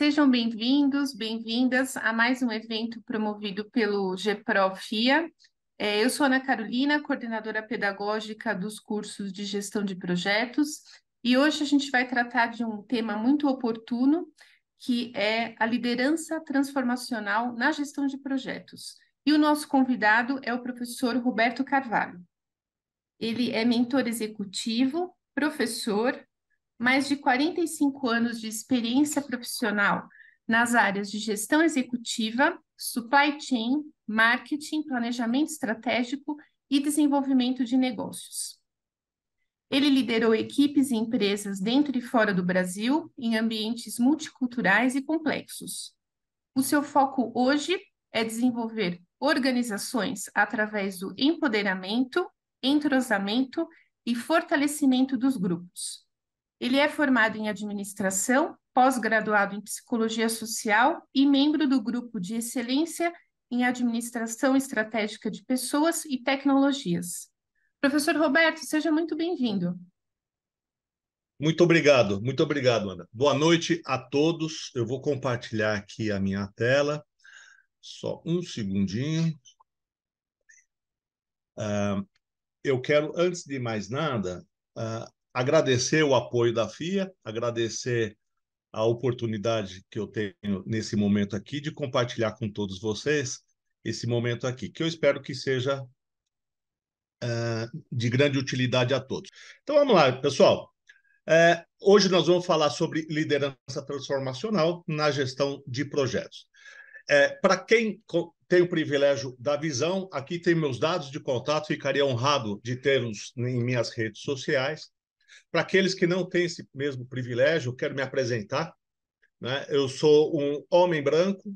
Sejam bem-vindos, bem-vindas a mais um evento promovido pelo GPRO-FIA. Eu sou Ana Carolina, coordenadora pedagógica dos cursos de gestão de projetos, e hoje a gente vai tratar de um tema muito oportuno, que é a liderança transformacional na gestão de projetos. E o nosso convidado é o professor Roberto Carvalho. Ele é mentor executivo, professor, mais de 45 anos de experiência profissional nas áreas de gestão executiva, supply chain, marketing, planejamento estratégico e desenvolvimento de negócios. Ele liderou equipes e empresas dentro e fora do Brasil, em ambientes multiculturais e complexos. O seu foco hoje é desenvolver organizações através do empoderamento, entrosamento e fortalecimento dos grupos. Ele é formado em administração, pós-graduado em psicologia social e membro do grupo de excelência em administração estratégica de pessoas e tecnologias. Professor Roberto, seja muito bem-vindo. Muito obrigado, Ana. Boa noite a todos. Eu vou compartilhar aqui a minha tela. Só um segundinho. Eu quero, antes de mais nada, agradecer o apoio da FIA, agradecer a oportunidade que eu tenho nesse momento aqui de compartilhar com todos vocês esse momento aqui, que eu espero que seja de grande utilidade a todos. Então, vamos lá, pessoal. Hoje nós vamos falar sobre liderança transformacional na gestão de projetos. Para quem tem o privilégio da visão, aqui tem meus dados de contato, ficaria honrado de tê-los em minhas redes sociais. Para aqueles que não têm esse mesmo privilégio, eu quero me apresentar, né? Eu sou um homem branco,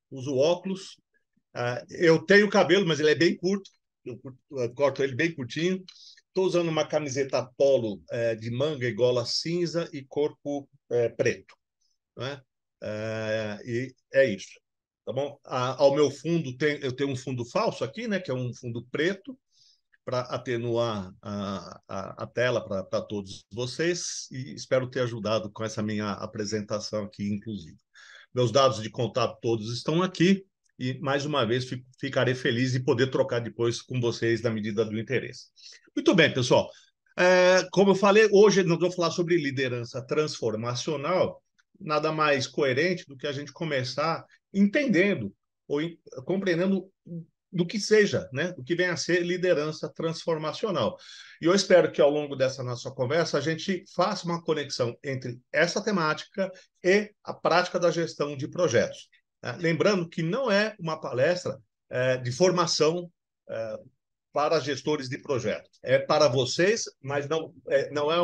uso óculos, eu tenho cabelo, mas ele é bem curto, eu corto ele bem curtinho. Estou usando uma camiseta polo de manga e gola cinza e corpo preto, né? E é isso. Tá bom? Ao meu fundo, eu tenho um fundo falso aqui, né, que é um fundo preto, para atenuar a tela para todos vocês, e espero ter ajudado com essa minha apresentação aqui, inclusive. Meus dados de contato todos estão aqui, e mais uma vez ficarei feliz de poder trocar depois com vocês na medida do interesse. Muito bem, pessoal. Como eu falei, hoje nós vamos falar sobre liderança transformacional. Nada mais coerente do que a gente começar entendendo ou compreendendo do que seja, né? Do que vem a ser liderança transformacional. E eu espero que ao longo dessa nossa conversa a gente faça uma conexão entre essa temática e a prática da gestão de projetos. Lembrando que não é uma palestra de formação para gestores de projetos. É para vocês, mas não é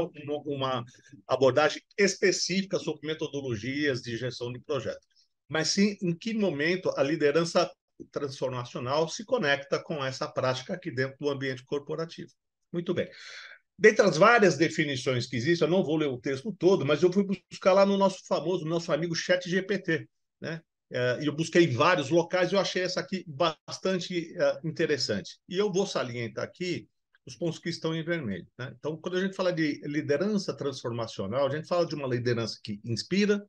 uma abordagem específica sobre metodologias de gestão de projetos. Mas sim em que momento a liderança transformacional se conecta com essa prática aqui dentro do ambiente corporativo. Muito bem. Dentre as várias definições que existem, eu não vou ler o texto todo, mas eu fui buscar lá no nosso amigo ChatGPT, né? E eu busquei em vários locais e eu achei essa aqui bastante interessante. E eu vou salientar aqui os pontos que estão em vermelho, né? Então, quando a gente fala de liderança transformacional, a gente fala de uma liderança que inspira,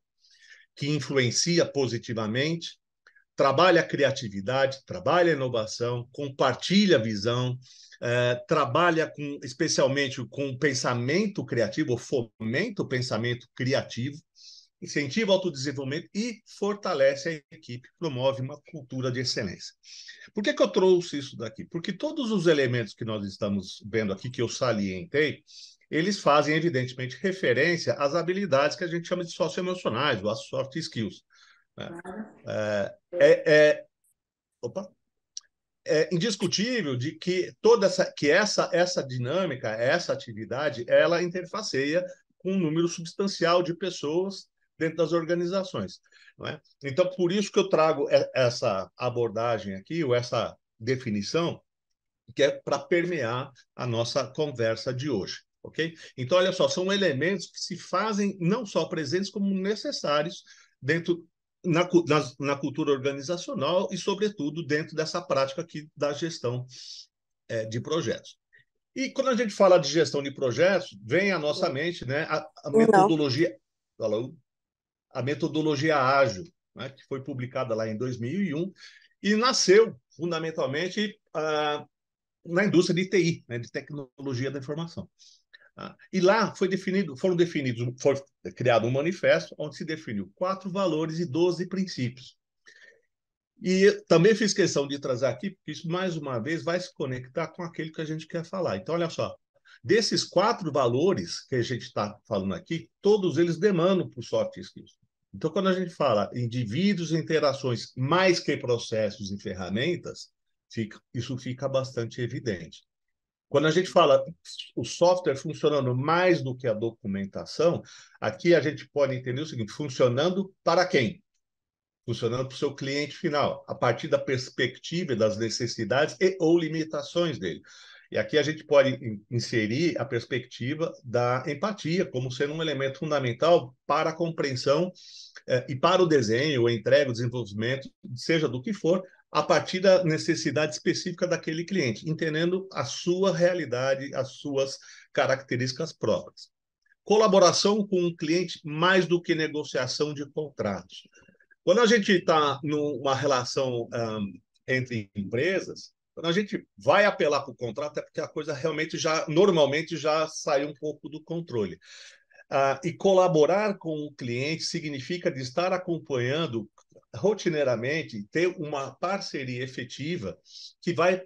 que influencia positivamente, trabalha a criatividade, trabalha a inovação, compartilha a visão, trabalha especialmente com o pensamento criativo, fomenta o pensamento criativo, incentiva o autodesenvolvimento e fortalece a equipe, promove uma cultura de excelência. Por que eu trouxe isso daqui? Porque todos os elementos que nós estamos vendo aqui, que eu salientei, eles fazem, evidentemente, referência às habilidades que a gente chama de socioemocionais, ou as soft skills. Né? Opa! É indiscutível de que essa dinâmica, essa atividade, ela interfaceia com um número substancial de pessoas dentro das organizações. Não é? Então, por isso que eu trago essa abordagem aqui, ou essa definição, que é para permear a nossa conversa de hoje. Ok? Então, olha só, são elementos que se fazem não só presentes, como necessários dentro na cultura organizacional e, sobretudo, dentro dessa prática aqui da gestão de projetos. E quando a gente fala de gestão de projetos, vem à nossa mente, né, a metodologia. Alô? a metodologia ágil, né, que foi publicada lá em 2001 e nasceu fundamentalmente na indústria de TI, né, de tecnologia da informação. E lá foi criado um manifesto onde se definiu 4 valores e 12 princípios. E também fiz questão de trazer aqui, porque isso, mais uma vez, vai se conectar com aquele que a gente quer falar. Então, olha só, desses 4 valores que a gente está falando aqui, todos eles demandam por soft skills. Então, quando a gente fala indivíduos e interações mais que processos e ferramentas, isso fica bastante evidente. Quando a gente fala o software funcionando mais do que a documentação, aqui a gente pode entender o seguinte: funcionando para quem? Funcionando para o seu cliente final, a partir da perspectiva das necessidades e ou limitações dele. E aqui a gente pode inserir a perspectiva da empatia como sendo um elemento fundamental para a compreensão e para o desenho, a entrega, o desenvolvimento, seja do que for, a partir da necessidade específica daquele cliente, entendendo a sua realidade, as suas características próprias. Colaboração com o cliente mais do que negociação de contratos. Quando a gente está numa relação entre empresas, quando a gente vai apelar para o contrato, é porque a coisa realmente normalmente já saiu um pouco do controle. E colaborar com o cliente significa de estar acompanhando rotineiramente, ter uma parceria efetiva que vai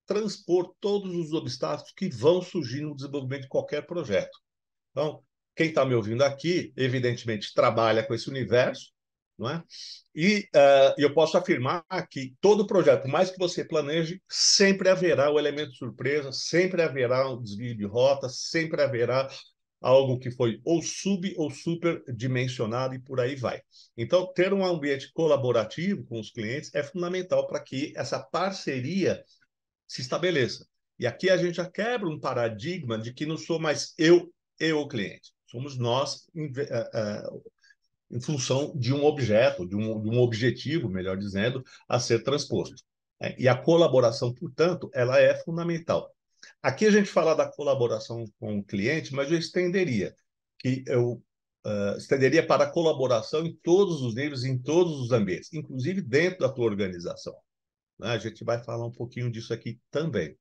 transpor todos os obstáculos que vão surgir no desenvolvimento de qualquer projeto. Então, quem está me ouvindo aqui, evidentemente, trabalha com esse universo, não é? E eu posso afirmar que todo projeto, por mais que você planeje, sempre haverá o elemento surpresa, sempre haverá um desvio de rota, sempre haverá algo que foi ou ou superdimensionado e por aí vai. Então, ter um ambiente colaborativo com os clientes é fundamental para que essa parceria se estabeleça. E aqui a gente já quebra um paradigma de que não sou mais eu e o cliente. Somos nós em função de um objeto, de um objetivo, melhor dizendo, a ser transposto. E a colaboração, portanto, ela é fundamental. Aqui a gente fala da colaboração com o cliente, mas eu estenderia, estenderia para a colaboração em todos os níveis, em todos os ambientes, inclusive dentro da tua organização. A gente vai falar um pouquinho disso aqui também.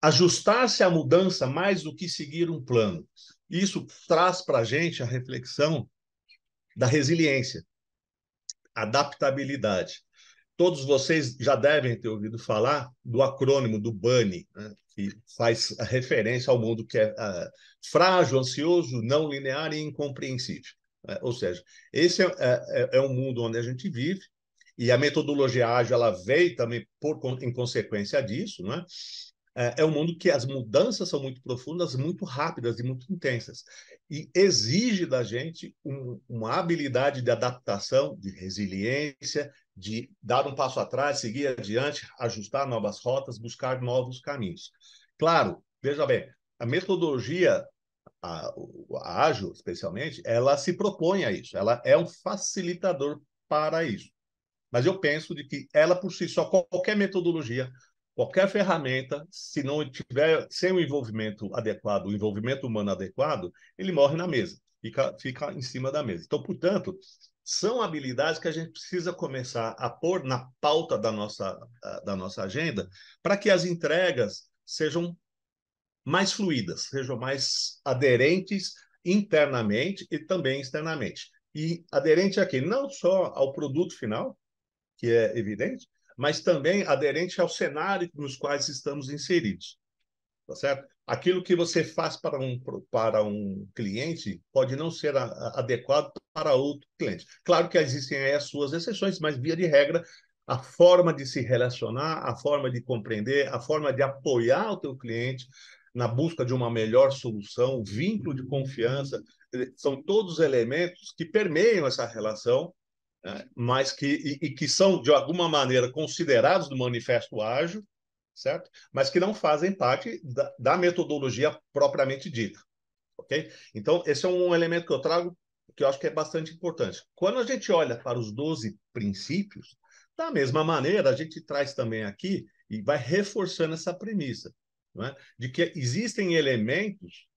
Ajustar-se à mudança mais do que seguir um plano. Isso traz para a gente a reflexão da resiliência, adaptabilidade. Todos vocês já devem ter ouvido falar do acrônimo do BANI, né, que faz a referência ao mundo que é frágil, ansioso, não linear e incompreensível. Ou seja, esse é um mundo onde a gente vive, e a metodologia ágil ela veio também em consequência disso, né? É um mundo que as mudanças são muito profundas, muito rápidas e muito intensas. E exige da gente uma habilidade de adaptação, de resiliência, de dar um passo atrás, seguir adiante, ajustar novas rotas, buscar novos caminhos. Claro, veja bem, a metodologia, a ágil especialmente, ela se propõe a isso, ela é um facilitador para isso. Mas eu penso de que ela por si só, qualquer metodologia, qualquer ferramenta, se não tiver sem o envolvimento adequado, o envolvimento humano adequado, ele morre na mesa, fica em cima da mesa. Então, portanto, são habilidades que a gente precisa começar a pôr na pauta da nossa agenda para que as entregas sejam mais fluídas, sejam mais aderentes internamente e também externamente. E aderente a quê? Não só ao produto final, que é evidente, mas também aderente ao cenário nos quais estamos inseridos. Tá certo? Aquilo que você faz para um cliente pode não ser adequado para outro cliente. Claro que existem aí as suas exceções, mas, via de regra, a forma de se relacionar, a forma de compreender, a forma de apoiar o teu cliente na busca de uma melhor solução, o vínculo de confiança, são todos elementos que permeiam essa relação, mas que são, de alguma maneira, considerados no Manifesto Ágil, certo? Mas que não fazem parte da metodologia propriamente dita, ok? Então, esse é um elemento que eu trago, que eu acho que é bastante importante. Quando a gente olha para os 12 princípios, da mesma maneira, a gente traz também aqui e vai reforçando essa premissa, não é? De que existem elementos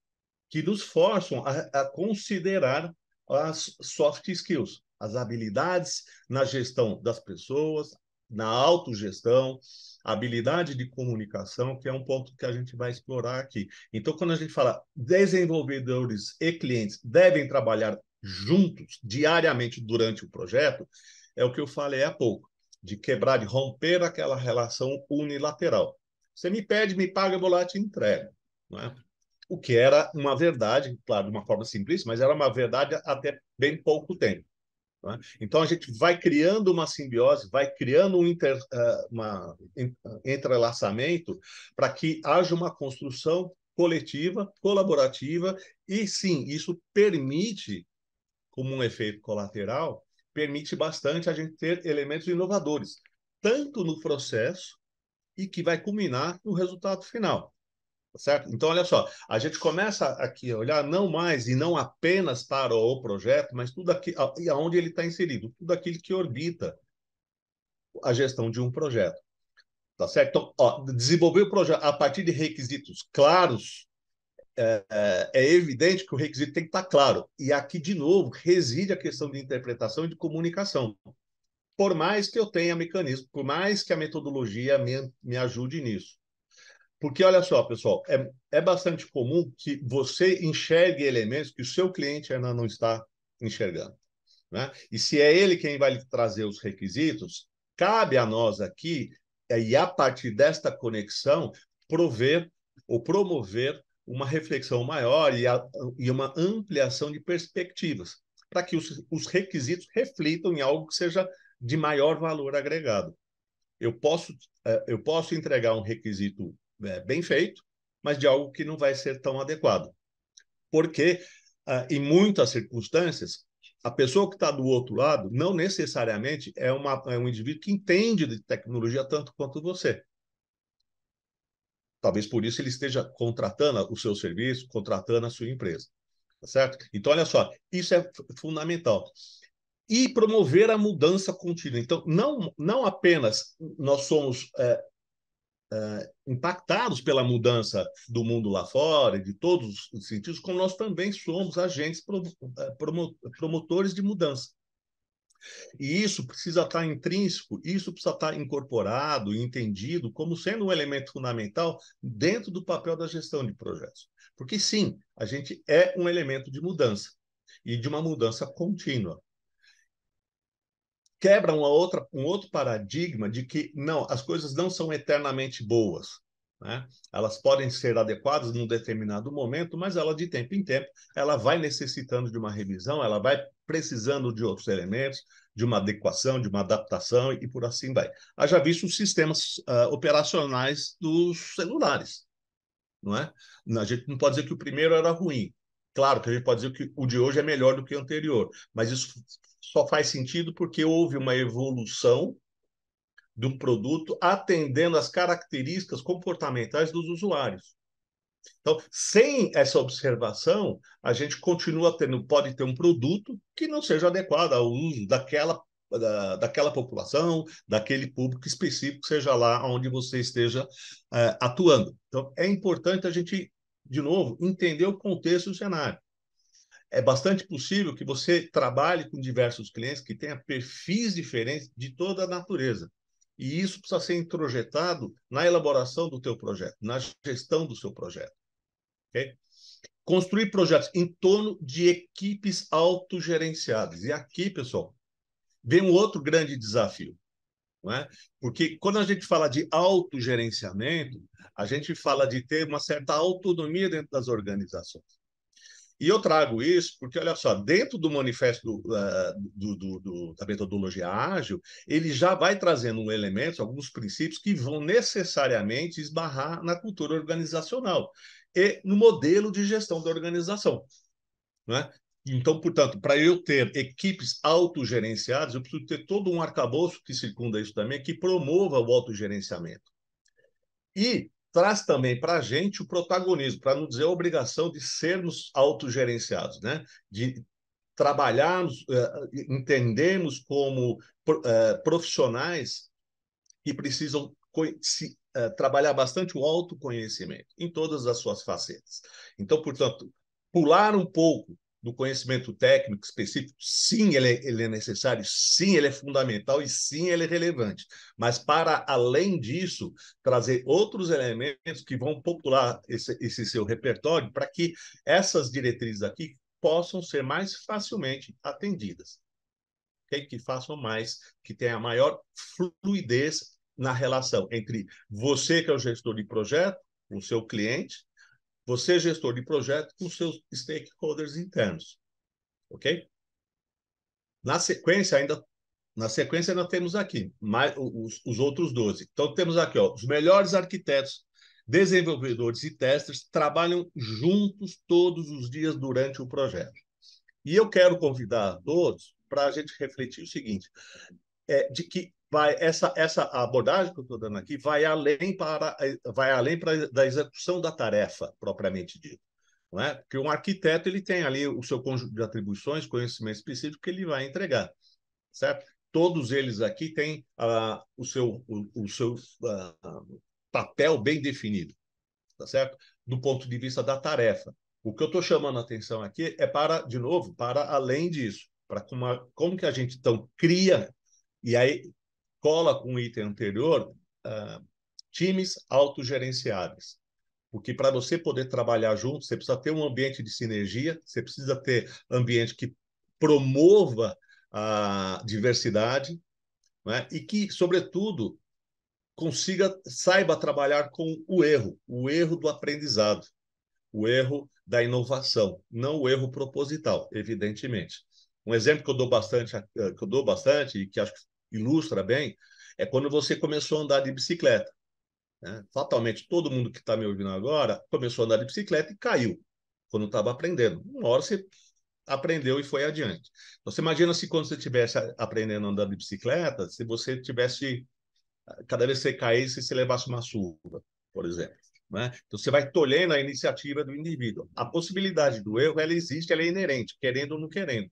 que nos forçam a considerar as soft skills, as habilidades na gestão das pessoas, na autogestão, habilidade de comunicação, que é um ponto que a gente vai explorar aqui. Então, quando a gente fala desenvolvedores e clientes devem trabalhar juntos diariamente durante o projeto, é o que eu falei há pouco, de quebrar, de romper aquela relação unilateral. Você me pede, me paga, eu vou lá e te entrego. Não é? O que era uma verdade, claro, de uma forma simples, mas era uma verdade até bem pouco tempo. Né? Então, a gente vai criando uma simbiose, vai criando um entrelaçamento para que haja uma construção coletiva, colaborativa, e sim, isso permite, como um efeito colateral, permite bastante a gente ter elementos inovadores, tanto no processo e que vai culminar no resultado final. Certo? Então, olha só, a gente começa aqui a olhar não mais e não apenas para o projeto, mas tudo aqui, e aonde ele está inserido, tudo aquilo que orbita a gestão de um projeto. Tá certo? Então, ó, desenvolver o projeto a partir de requisitos claros, é evidente que o requisito tem que estar claro. E aqui, de novo, reside a questão de interpretação e de comunicação. Por mais que eu tenha mecanismo, por mais que a metodologia me ajude nisso. Porque, olha só, pessoal, é bastante comum que você enxergue elementos que o seu cliente ainda não está enxergando. Né? E se é ele quem vai lhe trazer os requisitos, cabe a nós aqui, e a partir desta conexão, prover ou promover uma reflexão maior e uma ampliação de perspectivas, para que os requisitos reflitam em algo que seja de maior valor agregado. Eu posso entregar um requisito bem feito, mas de algo que não vai ser tão adequado. Porque, em muitas circunstâncias, a pessoa que está do outro lado não necessariamente é um indivíduo que entende de tecnologia tanto quanto você. Talvez por isso ele esteja contratando o seu serviço, contratando a sua empresa. Tá certo? Então, olha só, isso é fundamental. E promover a mudança contínua. Então, não apenas nós somos impactados pela mudança do mundo lá fora, de todos os sentidos, como nós também somos agentes promotores de mudança. E isso precisa estar intrínseco, isso precisa estar incorporado e entendido como sendo um elemento fundamental dentro do papel da gestão de projetos. Porque, sim, a gente é um elemento de mudança e de uma mudança contínua. Quebra um outro paradigma de que não, as coisas não são eternamente boas. Né? Elas podem ser adequadas num determinado momento, mas ela, de tempo em tempo, ela vai necessitando de uma revisão, ela vai precisando de outros elementos, de uma adequação, de uma adaptação e por assim vai. Haja visto os sistemas operacionais dos celulares. Não é? A gente não pode dizer que o primeiro era ruim. Claro que a gente pode dizer que o de hoje é melhor do que o anterior, mas isso só faz sentido porque houve uma evolução de um produto atendendo às características comportamentais dos usuários. Então, sem essa observação, a gente continua tendo, pode ter um produto que não seja adequado ao uso daquela população, daquele público específico, seja lá onde você esteja atuando. Então, é importante a gente, de novo, entender o contexto do cenário. É bastante possível que você trabalhe com diversos clientes que tenham perfis diferentes de toda a natureza. E isso precisa ser introjetado na elaboração do teu projeto, na gestão do seu projeto. Okay? Construir projetos em torno de equipes autogerenciadas. E aqui, pessoal, vem um outro grande desafio. Não é? Porque quando a gente fala de autogerenciamento, a gente fala de ter uma certa autonomia dentro das organizações. E eu trago isso porque, olha só, dentro do manifesto da metodologia ágil, ele já vai trazendo elementos, alguns princípios que vão necessariamente esbarrar na cultura organizacional e no modelo de gestão da organização. Né? Então, portanto, para eu ter equipes autogerenciadas, eu preciso ter todo um arcabouço que circunda isso também, que promova o autogerenciamento. E traz também para a gente o protagonismo, para não dizer a obrigação de sermos autogerenciados, né? De trabalharmos, entendermos como profissionais que precisam trabalhar bastante o autoconhecimento em todas as suas facetas. Então, portanto, pular um pouco do conhecimento técnico específico, sim, ele é necessário, sim, ele é fundamental e sim, ele é relevante. Mas, para além disso, trazer outros elementos que vão popular esse seu repertório para que essas diretrizes aqui possam ser mais facilmente atendidas. Okay? Que façam mais, que tenha maior fluidez na relação entre você, que é o gestor de projeto, o seu cliente, você, gestor de projeto, com seus stakeholders internos. Ok? Na sequência, nós temos aqui mais, os outros 12. Então, temos aqui ó, os melhores arquitetos, desenvolvedores e testers trabalham juntos todos os dias durante o projeto. E eu quero convidar a todos para a gente refletir o seguinte, de que essa abordagem que eu estou dando aqui vai além da execução da tarefa propriamente dita. Não é? Porque um arquiteto ele tem ali o seu conjunto de atribuições, conhecimento específico que ele vai entregar, certo? Todos eles aqui têm papel bem definido, tá certo? Do ponto de vista da tarefa. O que eu estou chamando a atenção aqui é para, de novo, para além disso, para como que a gente então cria e aí cola com o item anterior, times autogerenciáveis. Porque para você poder trabalhar junto, você precisa ter um ambiente de sinergia, você precisa ter ambiente que promova a diversidade, né? E que, sobretudo, saiba trabalhar com o erro do aprendizado, o erro da inovação, não o erro proposital, evidentemente. Um exemplo que eu dou bastante e que acho que ilustra bem é quando você começou a andar de bicicleta. Né? Fatalmente, todo mundo que está me ouvindo agora começou a andar de bicicleta e caiu quando estava aprendendo. Uma hora você aprendeu e foi adiante. Então, você imagina se quando você estivesse aprendendo a andar de bicicleta, se você tivesse, cada vez que você caísse, você levasse uma surra, por exemplo. Né? Então, você vai tolhendo a iniciativa do indivíduo. A possibilidade do erro, ela existe, ela é inerente, querendo ou não querendo,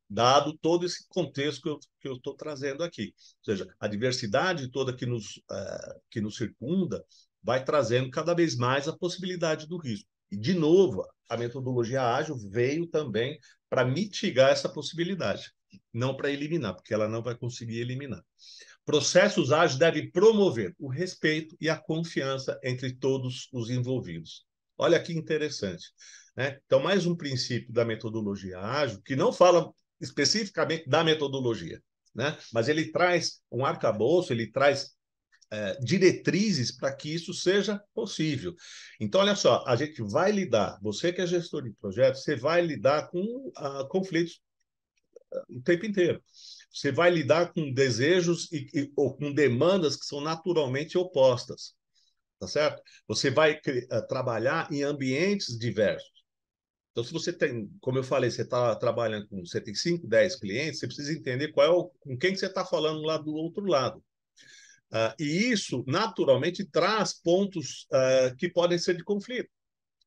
dado todo esse contexto que eu estou trazendo aqui. Ou seja, a diversidade toda que nos circunda vai trazendo cada vez mais a possibilidade do risco. E, de novo, a metodologia ágil veio também para mitigar essa possibilidade, não para eliminar, porque ela não vai conseguir eliminar. Processos ágeis devem promover o respeito e a confiança entre todos os envolvidos. Olha que interessante. Né? Então, mais um princípio da metodologia ágil, que não fala especificamente da metodologia, né? Mas ele traz um arcabouço, ele traz diretrizes para que isso seja possível. Então, olha só, a gente vai lidar, você que é gestor de projetos, você vai lidar com conflitos o tempo inteiro. Você vai lidar com desejos ou com demandas que são naturalmente opostas, tá certo? Você vai trabalhar em ambientes diversos. Então, se você tem, como eu falei, você está trabalhando você tem 5, 10 clientes, você precisa entender com quem que você está falando lá do outro lado. E isso, naturalmente, traz pontos que podem ser de conflito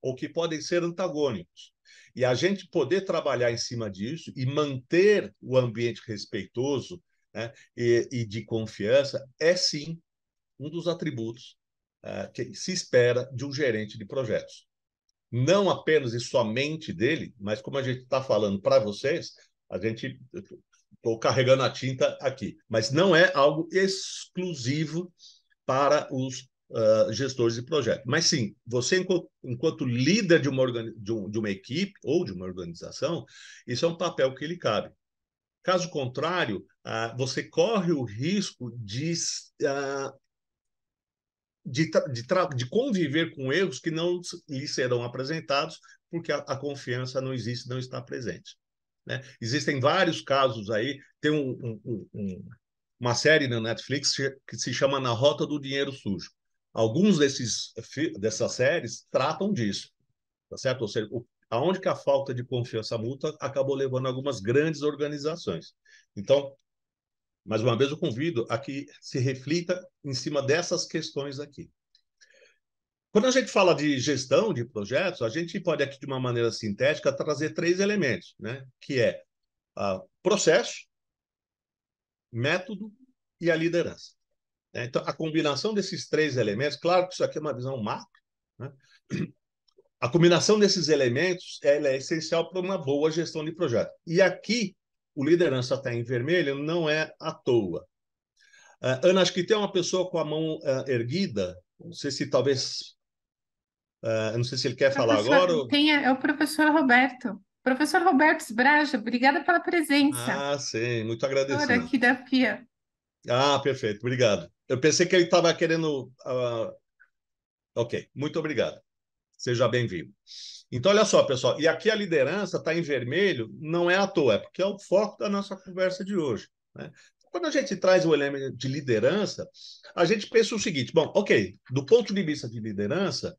ou que podem ser antagônicos. E a gente poder trabalhar em cima disso e manter o ambiente respeitoso, né, e de confiança é, sim, um dos atributos que se espera de um gerente de projetos. Não apenas e somente dele, mas como a gente está falando para vocês, estou carregando a tinta aqui, mas não é algo exclusivo para os gestores de projeto. Mas sim, você, enquanto líder de uma equipe ou de uma organização, isso é um papel que lhe cabe. Caso contrário, você corre o risco de conviver com erros que não lhe serão apresentados porque a confiança não existe, não está presente. Né? Existem vários casos aí, tem uma série na Netflix que se chama Na Rota do Dinheiro Sujo. Alguns dessas séries tratam disso, tá certo? Ou seja, aonde que a falta de confiança mútua acabou levando algumas grandes organizações. Então, mais uma vez, eu convido a que se reflita em cima dessas questões aqui. Quando a gente fala de gestão de projetos, a gente pode aqui, de uma maneira sintética, trazer 3 elementos, né? Que é processo, método e a liderança. Então, a combinação desses 3 elementos, claro que isso aqui é uma visão macro, né? A combinação desses elementos ela é essencial para uma boa gestão de projeto. E aqui, o liderança está em vermelho não é à toa. Ana, acho que tem uma pessoa com a mão erguida. Não sei se talvez. Não sei se ele quer falar Professor, agora. Ou... é o professor Roberto. Professor Roberto Sbraja, obrigada pela presença. Ah, sim, muito Professor agradecido. aqui da FIA. Ah, perfeito, obrigado. Eu pensei que ele estava querendo. Ok, muito obrigado. Seja bem-vindo. Então, olha só, pessoal, e aqui a liderança está em vermelho, não é à toa, é porque é o foco da nossa conversa de hoje, né? Quando a gente traz o elemento de liderança, a gente pensa o seguinte: bom, ok, do ponto de vista de liderança,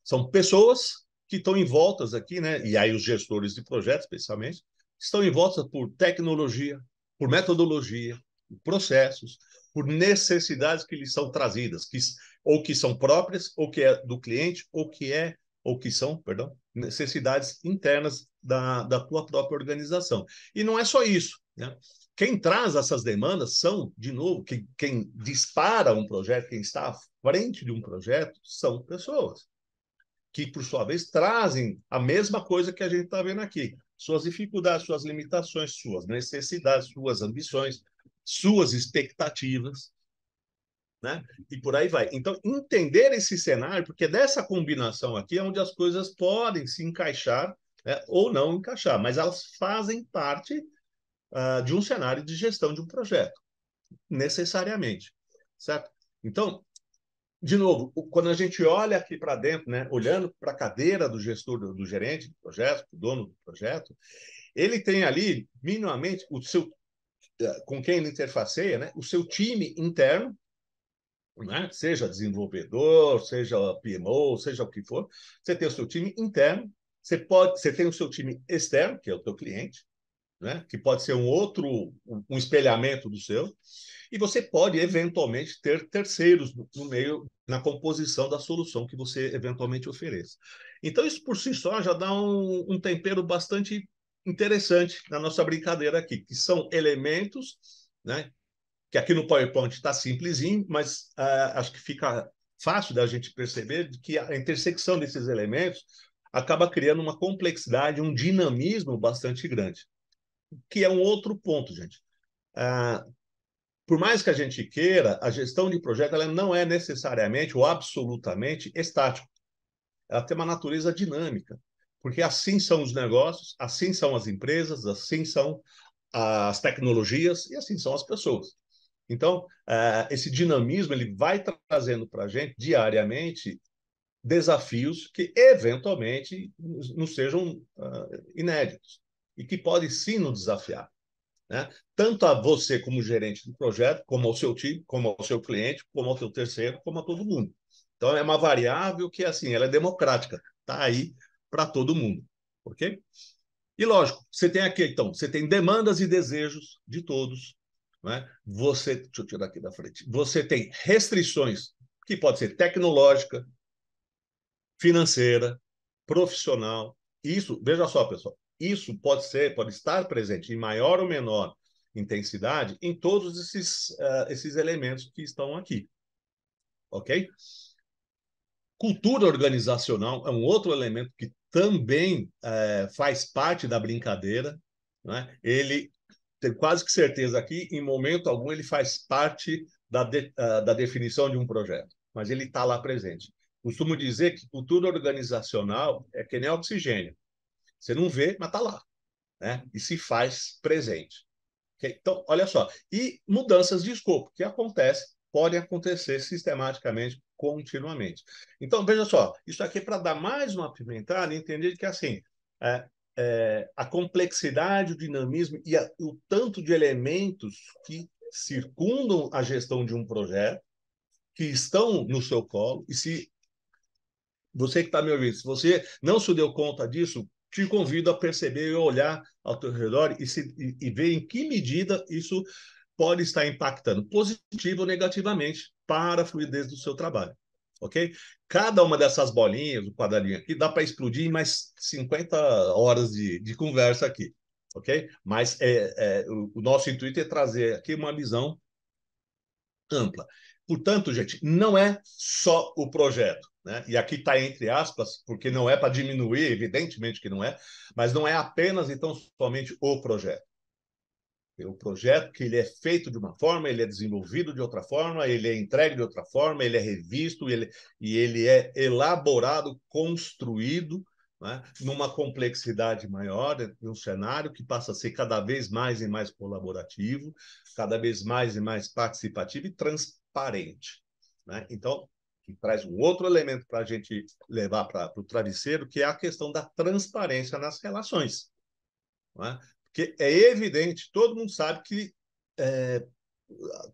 são pessoas que estão envoltas aqui, né? E aí os gestores de projetos, especialmente, estão envoltas por tecnologia, por metodologia, por processos, por necessidades que lhes são trazidas, ou que são próprias, ou que é do cliente, ou que são, perdão, necessidades internas da tua própria organização. E não é só isso, né? Quem traz essas demandas são, de novo, quem dispara um projeto, quem está à frente de um projeto, são pessoas que, por sua vez, trazem a mesma coisa que a gente está vendo aqui. Suas dificuldades, suas limitações, suas necessidades, suas ambições, suas expectativas, né? E por aí vai. Então, entender esse cenário, porque dessa combinação aqui é onde as coisas podem se encaixar, né, ou não encaixar, mas elas fazem parte de um cenário de gestão de um projeto, necessariamente, certo? Então, de novo, quando a gente olha aqui para dentro, né, olhando para a cadeira do gestor, do gerente do projeto, do dono do projeto, ele tem ali, minimamente, o seu, com quem ele interfaceia, né, o seu time interno, né, seja desenvolvedor, seja PMO, seja o que for, você tem o seu time interno, você tem o seu time externo, que é o teu cliente, né, que pode ser um espelhamento do seu, e você pode, eventualmente, ter terceiros no meio, na composição da solução que você eventualmente ofereça. Então, isso por si só já dá um tempero bastante interessante na nossa brincadeira aqui, que são elementos, né, que aqui no PowerPoint está simplesinho, mas acho que fica fácil da gente perceber que a intersecção desses elementos acaba criando uma complexidade, um dinamismo bastante grande, que é um outro ponto, gente. Por mais que a gente queira, a gestão de projeto ela não é necessariamente ou absolutamente estática. Ela tem uma natureza dinâmica, porque assim são os negócios, assim são as empresas, assim são as tecnologias e assim são as pessoas. Então, esse dinamismo ele vai trazendo para a gente diariamente desafios que eventualmente nos sejam inéditos e que podem sim nos desafiar, né? Tanto a você como gerente do projeto, como ao seu time, como ao seu cliente, como ao seu terceiro, como a todo mundo. Então é uma variável que assim, ela é democrática, está aí para todo mundo, ok? E lógico, você tem aqui então, você tem demandas e desejos de todos, né? Deixa eu tirar aqui da frente. Você tem restrições que pode ser tecnológica, financeira, profissional. Isso, veja só, pessoal, isso pode estar presente em maior ou menor intensidade em todos esses elementos que estão aqui, ok? Cultura organizacional é um outro elemento que também faz parte da brincadeira, né? Ele tem quase que certeza aqui, em momento algum, ele faz parte da definição de um projeto, mas ele está lá presente. Costumo dizer que cultura organizacional é que nem oxigênio. Você não vê, mas está lá, né? E se faz presente. Okay? Então, olha só. E mudanças de escopo, que podem acontecer sistematicamente, continuamente. Então, veja só, isso aqui é para dar mais uma apimentada e entender que, assim, a complexidade, o dinamismo e o tanto de elementos que circundam a gestão de um projeto, que estão no seu colo, e se você que está me ouvindo, se você não se deu conta disso, te convido a perceber e olhar ao teu redor e ver em que medida isso pode estar impactando positivo ou negativamente para a fluidez do seu trabalho. Ok? Cada uma dessas bolinhas, o quadradinho aqui, dá para explodir em mais 50 horas de conversa aqui. Ok? Mas o nosso intuito é trazer aqui uma visão ampla. Portanto, gente, não é só o projeto. né? E aqui está entre aspas, porque não é para diminuir, evidentemente que não é, mas não é apenas, então, somente o projeto. O projeto que ele é feito de uma forma, ele é desenvolvido de outra forma, ele é entregue de outra forma, ele é revisto e ele é elaborado, construído, né, numa complexidade maior, num cenário que passa a ser cada vez mais e mais colaborativo, cada vez mais e mais participativo e transparente. Né? Então, que traz um outro elemento para a gente levar para o travesseiro, que é a questão da transparência nas relações. Não é? Porque é evidente, todo mundo sabe que,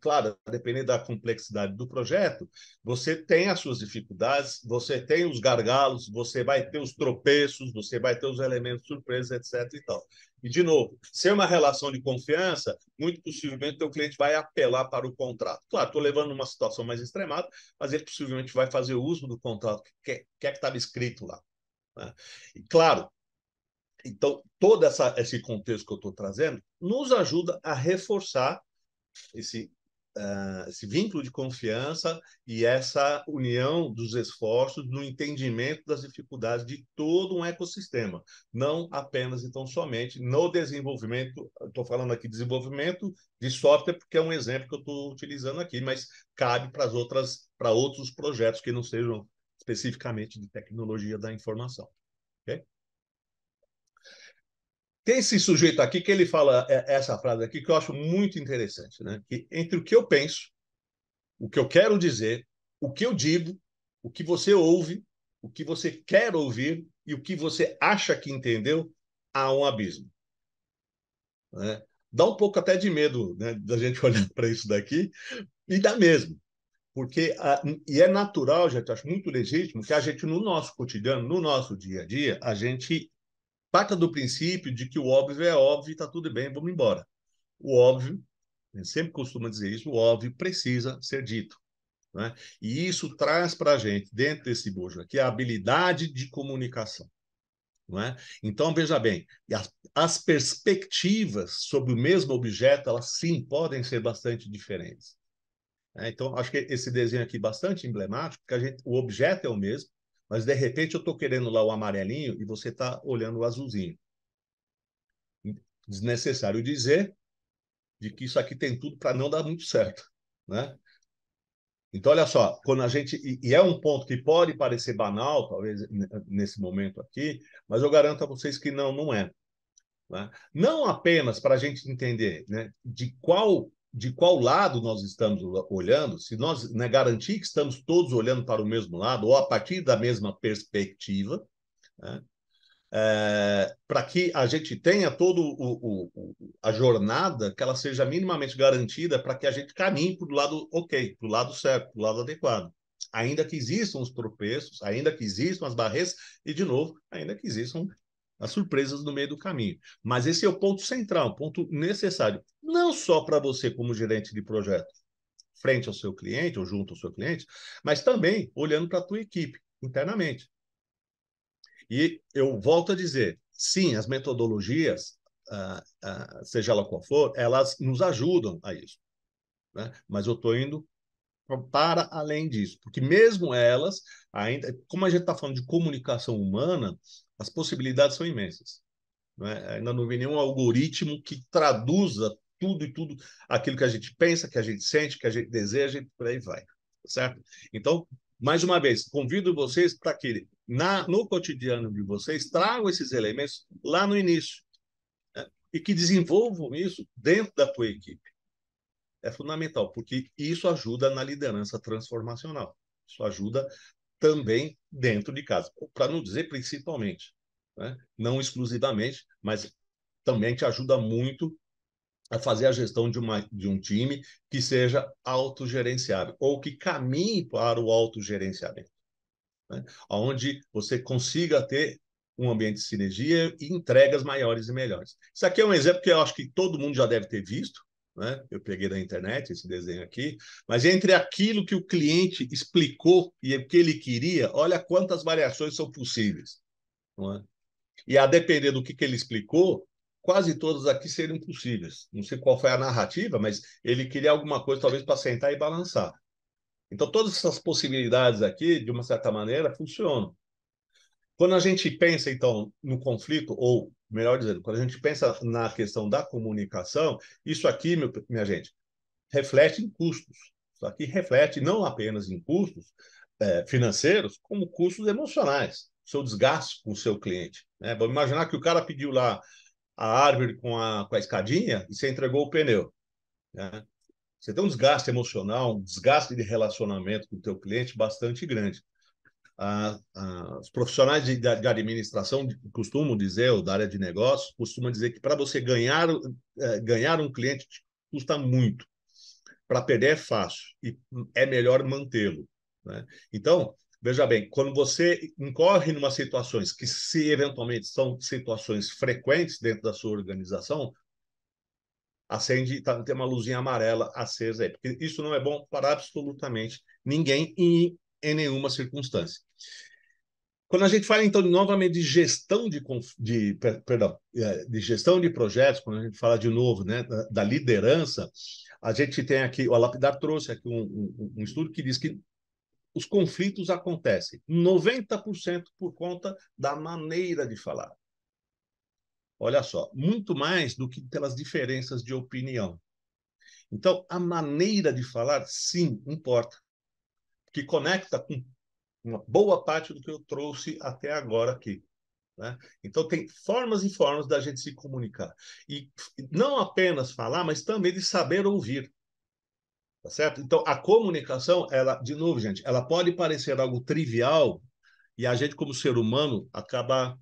claro, dependendo da complexidade do projeto, você tem as suas dificuldades, você tem os gargalos, você vai ter os tropeços, você vai ter os elementos surpresa, etc. E tal. E, de novo, se é uma relação de confiança, muito possivelmente o cliente vai apelar para o contrato. Claro, estou levando uma situação mais extremada, mas ele possivelmente vai fazer uso do contrato que estava escrito lá. Né? E, claro, então, todo esse contexto que eu estou trazendo nos ajuda a reforçar esse vínculo de confiança e essa união dos esforços no entendimento das dificuldades de todo um ecossistema, não apenas, então, somente no desenvolvimento. Estou falando aqui de desenvolvimento de software, porque é um exemplo que eu estou utilizando aqui, mas cabe para outros projetos que não sejam especificamente de tecnologia da informação. Ok? Tem esse sujeito aqui que ele fala essa frase aqui que eu acho muito interessante, né? Que entre o que eu penso, o que eu quero dizer, o que eu digo, o que você ouve, o que você quer ouvir e o que você acha que entendeu, há um abismo. Né? Dá um pouco até de medo, né, da gente olhar para isso daqui, e dá mesmo. Porque, e é natural, gente, acho muito legítimo que a gente, no nosso cotidiano, no nosso dia a dia, a gente parta do princípio de que o óbvio é óbvio e está tudo bem, vamos embora. O óbvio, a gente sempre costuma dizer isso, o óbvio precisa ser dito. Né? E isso traz para a gente, dentro desse bojo aqui, a habilidade de comunicação. Não é? Então, veja bem, as perspectivas sobre o mesmo objeto, elas sim podem ser bastante diferentes. Então, acho que esse desenho aqui é bastante emblemático, porque o objeto é o mesmo, mas de repente eu estou querendo lá o amarelinho e você está olhando o azulzinho. Desnecessário dizer de que isso aqui tem tudo para não dar muito certo. Né? Então, olha só, quando a gente. E é um ponto que pode parecer banal, talvez, nesse momento aqui, mas eu garanto a vocês que não é. Né? Não apenas para a gente entender, né, de qual lado nós estamos olhando, se nós, né, garantir que estamos todos olhando para o mesmo lado, ou a partir da mesma perspectiva, né, para que a gente tenha toda a jornada, que ela seja minimamente garantida para que a gente caminhe para o lado ok, para o lado certo, para o lado adequado. Ainda que existam os tropeços, ainda que existam as barreiras, e, de novo, ainda que existam as surpresas no meio do caminho. Mas esse é o ponto central, o ponto necessário, não só para você como gerente de projeto, frente ao seu cliente ou junto ao seu cliente, mas também olhando para a tua equipe internamente. E eu volto a dizer, sim, as metodologias, seja ela qual for, elas nos ajudam a isso. Né? Mas eu estou indo para além disso, porque mesmo elas, ainda, como a gente está falando de comunicação humana, as possibilidades são imensas. Né? Ainda não vi nenhum algoritmo que traduza tudo e tudo aquilo que a gente pensa, que a gente sente, que a gente deseja e por aí vai. Certo? Então, mais uma vez, convido vocês para que no cotidiano de vocês tragam esses elementos lá no início, né? E que desenvolvam isso dentro da tua equipe. É fundamental, porque isso ajuda na liderança transformacional. Isso ajuda também dentro de casa, para não dizer principalmente, né? Não exclusivamente, mas também te ajuda muito a fazer a gestão de um time que seja autogerenciável ou que caminhe para o autogerenciamento, né? Onde você consiga ter um ambiente de sinergia e entregas maiores e melhores. Isso aqui é um exemplo que eu acho que todo mundo já deve ter visto, né? Eu peguei da internet esse desenho aqui, mas entre aquilo que o cliente explicou e o que ele queria, olha quantas variações são possíveis. Não é? E a depender do que ele explicou, quase todas aqui seriam possíveis. Não sei qual foi a narrativa, mas ele queria alguma coisa talvez para sentar e balançar. Então, todas essas possibilidades aqui, de uma certa maneira, funcionam. Quando a gente pensa, então, no conflito, ou, melhor dizendo, quando a gente pensa na questão da comunicação, isso aqui, minha gente, reflete em custos. Isso aqui reflete não apenas em custos financeiros, como custos emocionais, seu desgaste com o seu cliente. Né? Vamos imaginar que o cara pediu lá a árvore com a escadinha e você entregou o pneu. Né? Você tem um desgaste emocional, um desgaste de relacionamento com o teu cliente bastante grande. Os profissionais de administração costumam dizer, ou da área de negócios, costumam dizer que para você ganhar um cliente custa muito. Para perder é fácil e é melhor mantê-lo. Né? Então, veja bem, quando você incorre em umas situações que, se eventualmente são situações frequentes dentro da sua organização, tem uma luzinha amarela acesa aí, porque isso não é bom para absolutamente ninguém em nenhuma circunstância. Quando a gente fala, então, novamente de gestão de gestão de projetos, quando a gente fala de novo, né, da liderança, a gente tem aqui, o Alapidar trouxe aqui um estudo que diz que os conflitos acontecem 90% por conta da maneira de falar. Olha só, muito mais do que pelas diferenças de opinião. Então, a maneira de falar, sim, importa, que conecta com uma boa parte do que eu trouxe até agora aqui. Né? Então, tem formas e formas da gente se comunicar. E não apenas falar, mas também de saber ouvir. Tá certo? Então, a comunicação, ela, de novo, gente, ela pode parecer algo trivial e a gente, como ser humano, acaba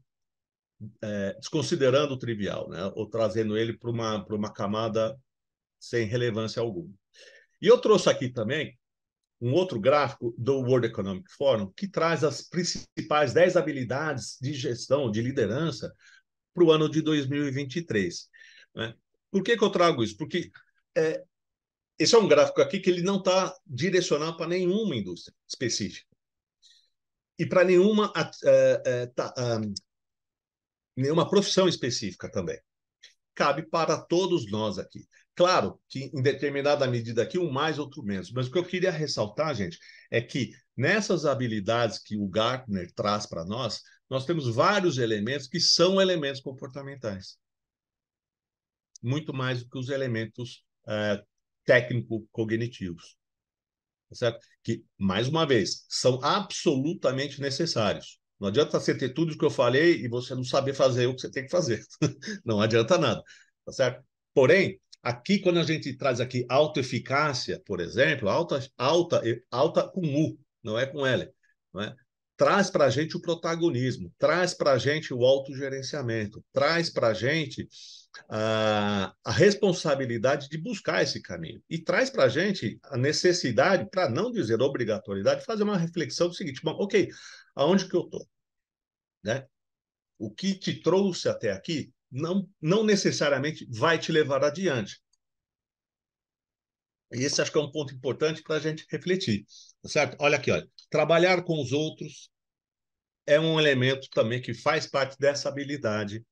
desconsiderando o trivial, né? Ou trazendo ele para uma camada sem relevância alguma. E eu trouxe aqui também um outro gráfico do World Economic Forum que traz as principais 10 habilidades de gestão, de liderança para o ano de 2023. Né? Por que eu trago isso? Porque esse é um gráfico aqui que ele não está direcionado para nenhuma indústria específica e para nenhuma profissão específica também. Cabe para todos nós aqui. Claro que em determinada medida aqui, um mais, outro menos. Mas o que eu queria ressaltar, gente, é que nessas habilidades que o Gartner traz para nós temos vários elementos que são elementos comportamentais. Muito mais do que os elementos técnico-cognitivos. Certo? Que, mais uma vez, são absolutamente necessários. Não adianta você ter tudo o que eu falei e você não saber fazer o que você tem que fazer. Não adianta nada. Tá certo? Porém, aqui, quando a gente traz aqui autoeficácia, por exemplo, alta com U, não é com L, não é? Traz para a gente o protagonismo, traz para a gente o autogerenciamento, traz para a gente a responsabilidade de buscar esse caminho. E traz para a gente a necessidade, para não dizer obrigatoriedade, de fazer uma reflexão do seguinte: bom, ok, aonde que eu estou? Né? O que te trouxe até aqui não necessariamente vai te levar adiante. E esse acho que é um ponto importante para a gente refletir. Tá certo? Olha aqui, olha. Trabalhar com os outros é um elemento também que faz parte dessa habilidade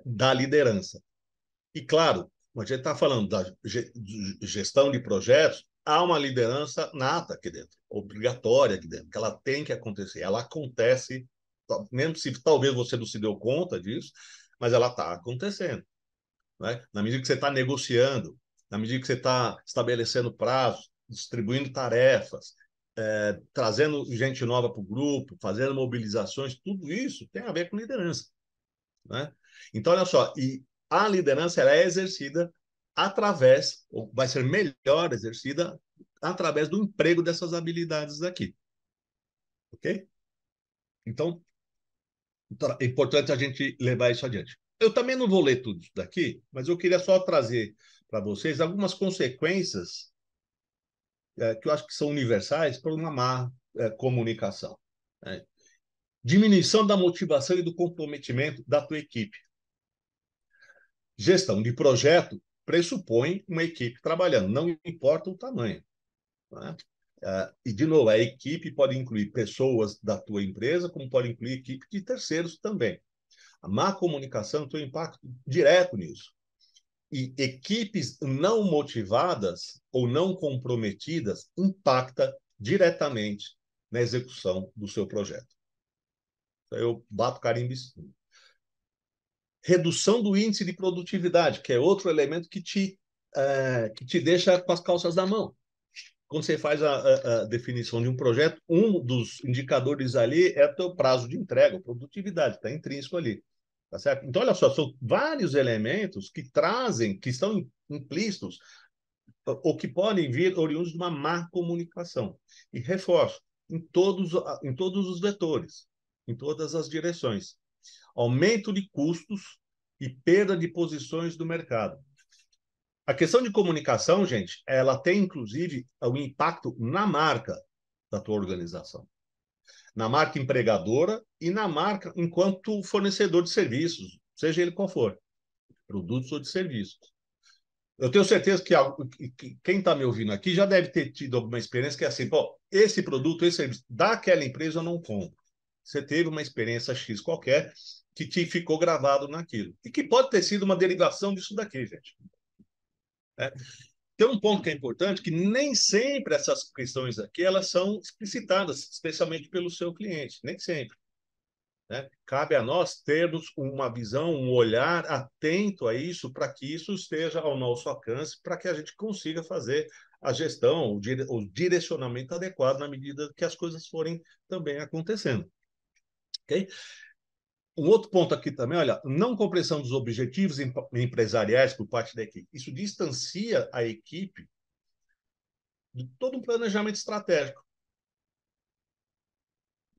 da liderança. E, claro, a gente está falando da gestão de projetos, há uma liderança nata aqui dentro, obrigatória aqui dentro, que ela tem que acontecer. Ela acontece, mesmo se talvez você não se deu conta disso, mas ela está acontecendo. Né? Na medida que você está negociando, na medida que você está estabelecendo prazos, distribuindo tarefas, trazendo gente nova para o grupo, fazendo mobilizações, tudo isso tem a ver com liderança. Né? Então, olha só, e a liderança ela é exercida através, ou vai ser melhor exercida através do emprego dessas habilidades aqui. Ok? Então, é importante a gente levar isso adiante. Eu também não vou ler tudo isso daqui, mas eu queria só trazer para vocês algumas consequências que eu acho que são universais por uma má comunicação. Né? Diminuição da motivação e do comprometimento da tua equipe. Gestão de projeto pressupõe uma equipe trabalhando, não importa o tamanho. Né? E, de novo, a equipe pode incluir pessoas da tua empresa, como pode incluir equipe de terceiros também. A má comunicação tem um impacto direto nisso. E equipes não motivadas ou não comprometidas impacta diretamente na execução do seu projeto. Então, eu bato carimbo em cima. Redução do índice de produtividade, que é outro elemento que te deixa com as calças na mão. Quando você faz a definição de um projeto, um dos indicadores ali é o teu prazo de entrega, produtividade, está intrínseco ali. Tá certo? Então, olha só, são vários elementos que trazem, que estão implícitos, ou que podem vir oriundos de uma má comunicação. E reforço, em todos os vetores, em todas as direções. Aumento de custos e perda de posições do mercado. A questão de comunicação, gente, ela tem, inclusive, um impacto na marca da tua organização. Na marca empregadora e na marca enquanto fornecedor de serviços, seja ele qual for, produtos ou de serviços. Eu tenho certeza que quem está me ouvindo aqui já deve ter tido alguma experiência que é assim, pô, esse produto, esse serviço, daquela empresa eu não compro. Você teve uma experiência X qualquer que te ficou gravado naquilo. E que pode ter sido uma derivação disso daqui, gente. Tem um ponto que é importante, que nem sempre essas questões aqui elas são explicitadas, especialmente pelo seu cliente, nem sempre. Né? Cabe a nós termos uma visão, um olhar atento a isso, para que isso esteja ao nosso alcance, para que a gente consiga fazer a gestão, o direcionamento adequado na medida que as coisas forem também acontecendo. Okay? Um outro ponto aqui também, olha, não compreensão dos objetivos empresariais por parte da equipe. Isso distancia a equipe de todo um planejamento estratégico.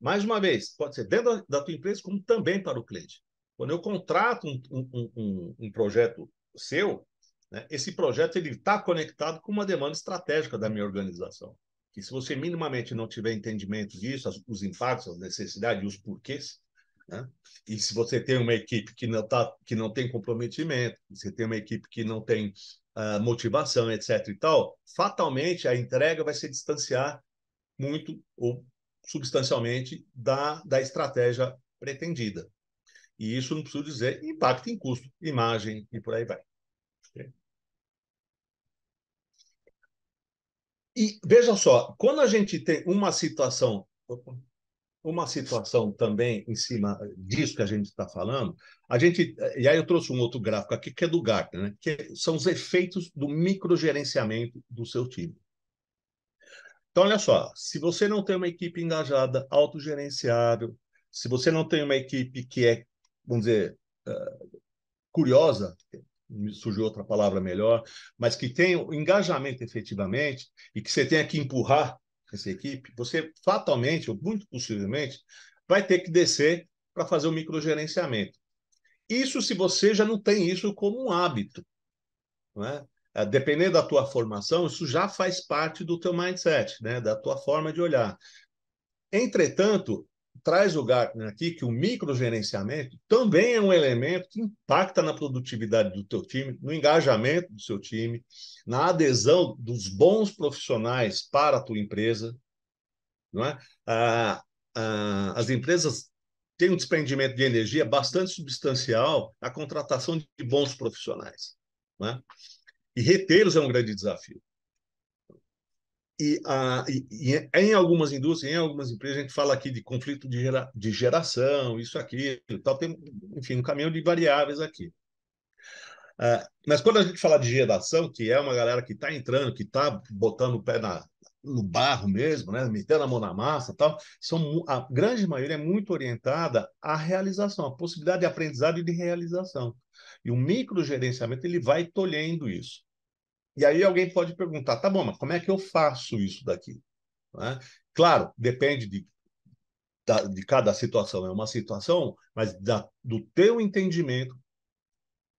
Mais uma vez, pode ser dentro da tua empresa, como também para o cliente. Quando eu contrato um projeto seu, né, esse projeto ele está conectado com uma demanda estratégica da minha organização. Que se você minimamente não tiver entendimento disso, os impactos, as necessidades e os porquês, né, e se você tem uma equipe que não tem comprometimento, você tem uma equipe que não tem motivação, etc. e tal, fatalmente a entrega vai se distanciar muito ou substancialmente da estratégia pretendida. E isso não preciso dizer impacto em custo, imagem e por aí vai. E veja só, quando a gente tem uma situação também em cima disso que a gente está falando, e aí eu trouxe um outro gráfico aqui que é do Gartner, né? Que são os efeitos do microgerenciamento do seu time. Então, olha só, se você não tem uma equipe engajada, autogerenciável, se você não tem uma equipe que é, vamos dizer, curiosa, me surgiu outra palavra melhor, mas que tem o engajamento efetivamente e que você tenha que empurrar essa equipe, você fatalmente, ou muito possivelmente, vai ter que descer para fazer o microgerenciamento. Isso se você já não tem isso como um hábito, não é? Dependendo da tua formação, isso já faz parte do teu mindset, né? Da tua forma de olhar. Entretanto, traz o Gartner aqui que o microgerenciamento também é um elemento que impacta na produtividade do teu time, no engajamento do seu time, na adesão dos bons profissionais para a tua empresa. Não é? As empresas têm um desprendimento de energia bastante substancial na contratação de bons profissionais. Não é? E retê-los é um grande desafio. E em algumas indústrias, em algumas empresas, a gente fala aqui de conflito de geração, isso aqui, tal, tem, enfim, um caminho de variáveis aqui. Mas quando a gente fala de geração, que é uma galera que está entrando, que está botando o pé no barro mesmo, né, metendo a mão na massa, tal, a grande maioria é muito orientada à realização, à possibilidade de aprendizado e de realização. E o microgerenciamento ele vai tolhendo isso. E aí alguém pode perguntar, tá bom, mas como é que eu faço isso daqui? Né? Claro, depende de cada situação, é uma situação, mas do teu entendimento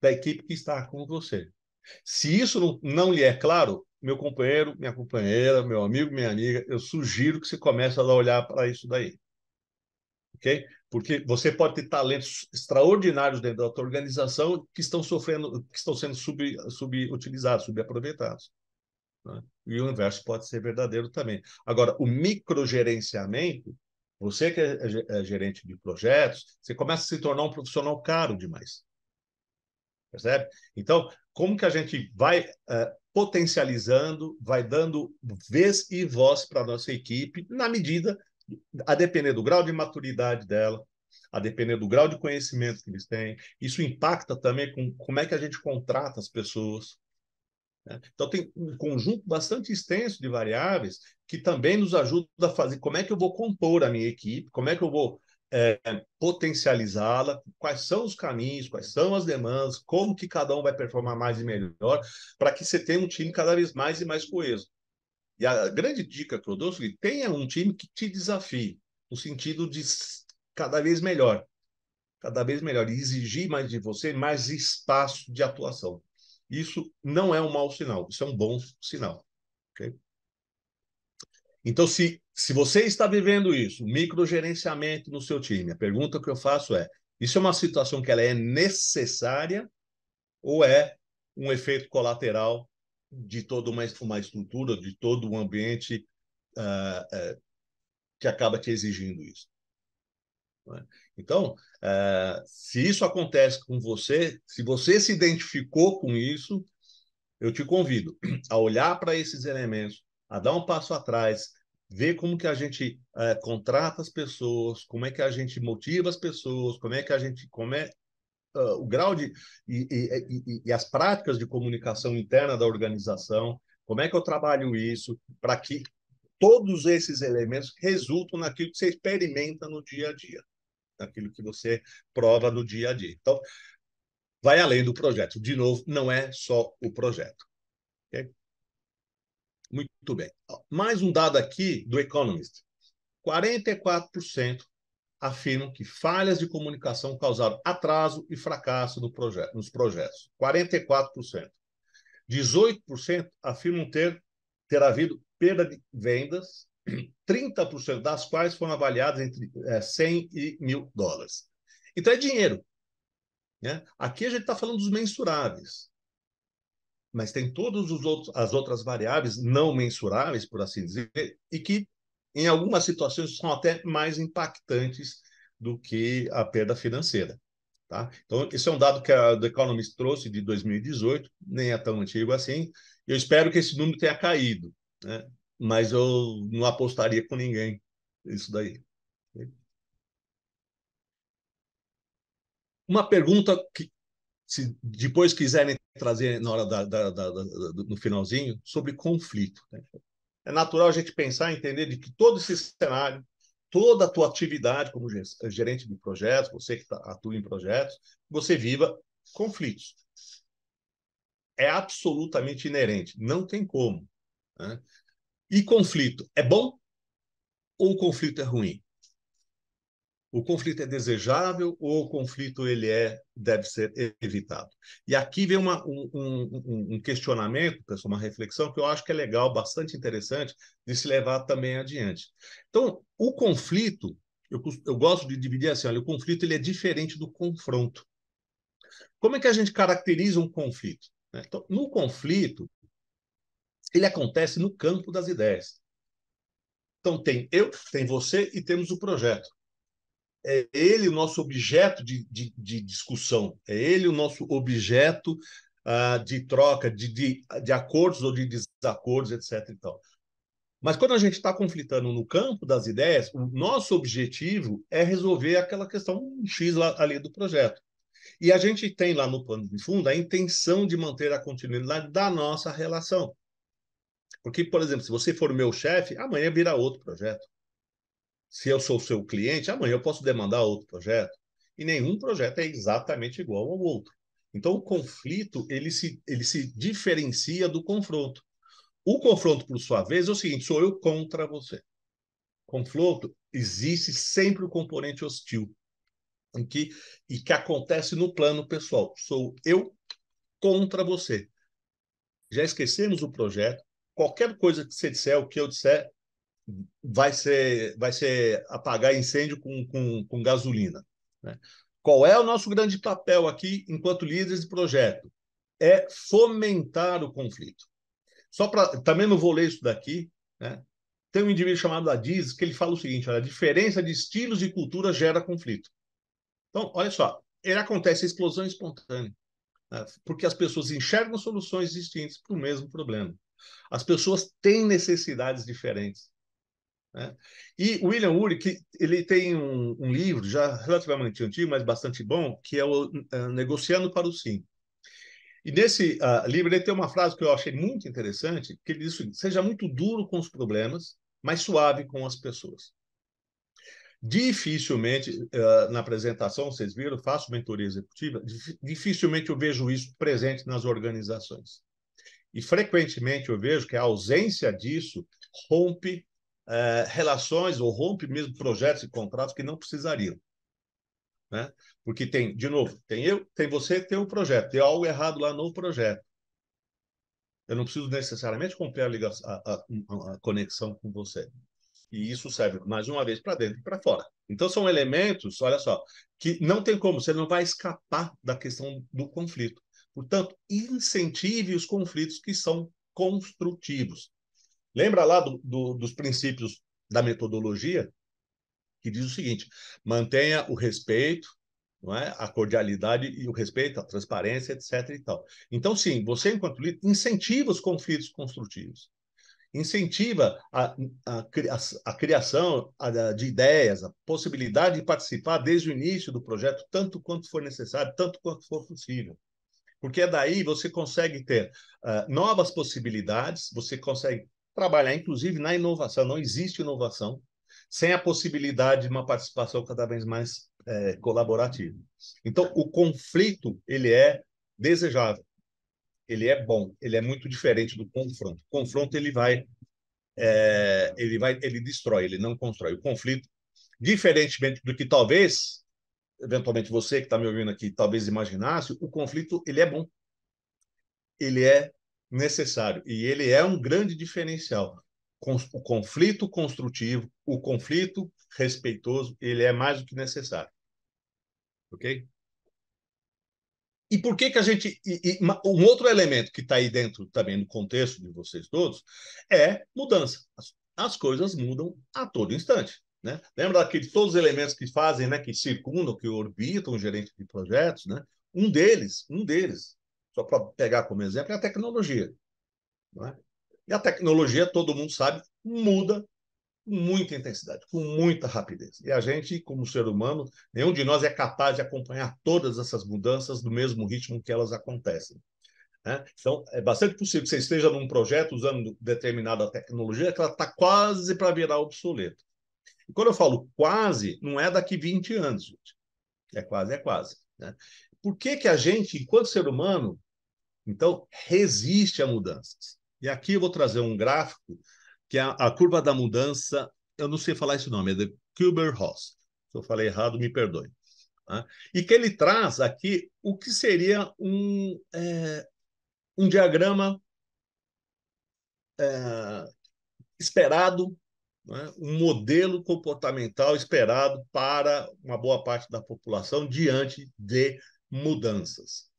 da equipe que está com você. Se isso não lhe é claro, meu companheiro, minha companheira, meu amigo, minha amiga, eu sugiro que você comece a olhar para isso daí. Ok? Porque você pode ter talentos extraordinários dentro da tua organização que estão sofrendo, que estão sendo subutilizados, subaproveitados. Né? E o inverso pode ser verdadeiro também. Agora, o microgerenciamento, você que é gerente de projetos, você começa a se tornar um profissional caro demais. Percebe? Então, como que a gente vai potencializando, vai dando vez e voz para a nossa equipe, na medida, a depender do grau de maturidade dela, a depender do grau de conhecimento que eles têm. Isso impacta também com como é que a gente contrata as pessoas. Né? Então, tem um conjunto bastante extenso de variáveis que também nos ajuda a fazer como é que eu vou compor a minha equipe, como é que eu vou potencializá-la, quais são os caminhos, quais são as demandas, como que cada um vai performar mais e melhor, para que você tenha um time cada vez mais e mais coeso. E a grande dica que eu dou é o seguinte: tenha um time que te desafie, no sentido de cada vez melhor, e exigir mais de você, mais espaço de atuação. Isso não é um mau sinal, isso é um bom sinal. Okay? Então, se você está vivendo isso, microgerenciamento no seu time, a pergunta que eu faço é: isso é uma situação que ela é necessária ou é um efeito colateral de toda uma estrutura, de todo um ambiente que acaba te exigindo isso? Né? Então, se isso acontece com você, se você se identificou com isso, eu te convido a olhar para esses elementos, a dar um passo atrás, ver como que a gente contrata as pessoas, como é que a gente motiva as pessoas, o grau de e as práticas de comunicação interna da organização, como é que eu trabalho isso para que todos esses elementos resultam naquilo que você experimenta no dia a dia, naquilo que você prova no dia a dia. Então, vai além do projeto. De novo, não é só o projeto. Okay? Muito bem. Mais um dado aqui do Economist. 44% afirmam que falhas de comunicação causaram atraso e fracasso nos projetos. 44%. 18% afirmam ter havido perda de vendas, 30% das quais foram avaliadas entre 100 e $1.000. Então, é dinheiro. Né? Aqui a gente está falando dos mensuráveis, mas tem todas as outras variáveis não mensuráveis, por assim dizer, e que, em algumas situações, são até mais impactantes do que a perda financeira. Tá? Então, esse é um dado que a The Economist trouxe de 2018, nem é tão antigo assim. Eu espero que esse número tenha caído, né? Mas eu não apostaria com ninguém isso daí. Uma pergunta que, se depois quiserem trazer na hora no finalzinho, sobre conflito. Né? É natural a gente pensar e entender de que todo esse cenário, toda a tua atividade como gerente de projetos, você que atua em projetos, você viva conflitos. É absolutamente inerente, não tem como. Né? E conflito é bom ou o conflito é ruim? O conflito é desejável ou o conflito deve ser evitado? E aqui vem um questionamento, pessoal, uma reflexão que eu acho que é legal, bastante interessante de se levar também adiante. Então, o conflito, eu gosto de dividir assim: olha, o conflito ele é diferente do confronto. Como é que a gente caracteriza um conflito? Então, no conflito, ele acontece no campo das ideias. Então, tem você e temos o projeto. É ele o nosso objeto de discussão, é ele o nosso objeto de troca, de acordos ou de desacordos, etc. Então. Mas quando a gente está conflitando no campo das ideias, o nosso objetivo é resolver aquela questão X ali do projeto. E a gente tem lá no plano de fundo a intenção de manter a continuidade da nossa relação. Porque, por exemplo, se você for meu chefe, amanhã virá outro projeto. Se eu sou seu cliente, amanhã eu posso demandar outro projeto. E nenhum projeto é exatamente igual ao outro. Então, o conflito ele se diferencia do confronto. O confronto, por sua vez, é o seguinte: sou eu contra você. Confronto, existe sempre o componente hostil, e que acontece no plano pessoal. Sou eu contra você. Já esquecemos o projeto. Qualquer coisa que você disser, o que eu disser, vai ser apagar incêndio com gasolina. Né? Qual é o nosso grande papel aqui, enquanto líderes de projeto? É fomentar o conflito. Também não vou ler isso daqui, né? Tem um indivíduo chamado Adiz que ele fala o seguinte: olha, a diferença de estilos e cultura gera conflito. Então, olha só, ele acontece a explosão espontânea. né? Porque as pessoas enxergam soluções distintas para o mesmo problema. As pessoas têm necessidades diferentes, né? E o William Ury, que ele tem um livro já relativamente antigo, mas bastante bom, que é o Negociando para o Sim. E nesse livro ele tem uma frase que eu achei muito interessante, que ele diz o seguinte: seja muito duro com os problemas, mas suave com as pessoas. Dificilmente, na apresentação, vocês viram, eu faço mentoria executiva, dificilmente eu vejo isso presente nas organizações. E frequentemente eu vejo que a ausência disso rompe relações ou rompe mesmo projetos e contratos que não precisariam, né? Porque tem, de novo, tem eu, tem você, tem o projeto, tem algo errado lá no projeto. Eu não preciso necessariamente cumprir a conexão com você. E isso serve, mais uma vez, para dentro e para fora. Então, são elementos, olha só, que não tem como, você não vai escapar da questão do conflito. Portanto, incentive os conflitos que são construtivos. Lembra lá dos princípios da metodologia, que diz o seguinte: mantenha o respeito, não é? A cordialidade e o respeito, a transparência, etc. E tal. Então, sim, você, enquanto líder, incentiva os conflitos construtivos, incentiva a criação de ideias, a possibilidade de participar desde o início do projeto, tanto quanto for necessário, tanto quanto for possível. Porque daí você consegue ter novas possibilidades, você consegue trabalhar, inclusive, na inovação. Não existe inovação sem a possibilidade de uma participação cada vez mais colaborativa. Então, o conflito, ele é desejável, ele é bom, ele é muito diferente do confronto. O confronto, ele destrói, ele não constrói. O conflito, diferentemente do que talvez, eventualmente você que está me ouvindo aqui, talvez imaginasse, o conflito, ele é bom, ele é necessário e ele é um grande diferencial. O conflito construtivo, o conflito respeitoso, ele é mais do que necessário, ok? E por que que a gente... um outro elemento que está aí dentro também no contexto de vocês todos é mudança. As coisas mudam a todo instante, né? Lembra daqueles todos os elementos que fazem, né, que circundam, que orbitam o gerente de projetos, né? Um deles, só para pegar como exemplo, é a tecnologia, não é? E a tecnologia, todo mundo sabe, muda com muita intensidade, com muita rapidez. E a gente, como ser humano, nenhum de nós é capaz de acompanhar todas essas mudanças do mesmo ritmo que elas acontecem, né? Então, é bastante possível que você esteja num projeto usando determinada tecnologia que ela está quase para virar obsoleta. E quando eu falo quase, não é daqui 20 anos, gente. É quase, é quase, né? Por que que a gente, enquanto ser humano, então, resiste a mudanças? E aqui eu vou trazer um gráfico que é a curva da mudança. Eu não sei falar esse nome, é de Kübler-Ross. Se eu falei errado, me perdoe. Tá? E que ele traz aqui o que seria um diagrama esperado, né? Um modelo comportamental esperado para uma boa parte da população diante de mudanças.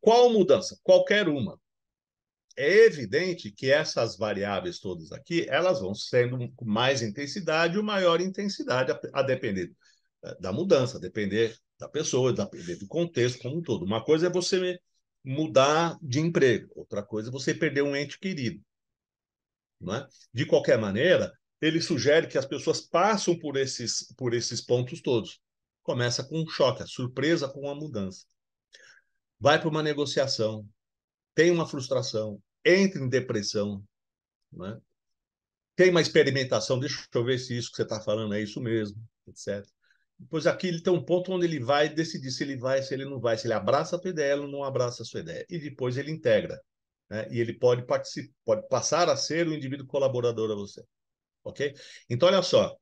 Qual mudança? Qualquer uma. É evidente que essas variáveis todas aqui, elas vão sendo com mais intensidade ou maior intensidade, a depender da mudança, a depender da pessoa, a depender do contexto como um todo. Uma coisa é você mudar de emprego, outra coisa é você perder um ente querido, não é? De qualquer maneira, ele sugere que as pessoas passam por esses pontos todos. Começa com um choque, a surpresa com a mudança. Vai para uma negociação, tem uma frustração, entra em depressão, né? Tem uma experimentação, deixa eu ver se isso que você está falando é isso mesmo, etc. Depois aqui ele tem um ponto onde ele vai decidir se ele vai, se ele não vai, se ele abraça a tua ideia ou não abraça a sua ideia. E depois ele integra, né? E ele pode participar, pode passar a ser o indivíduo colaborador a você, ok? Então, olha só,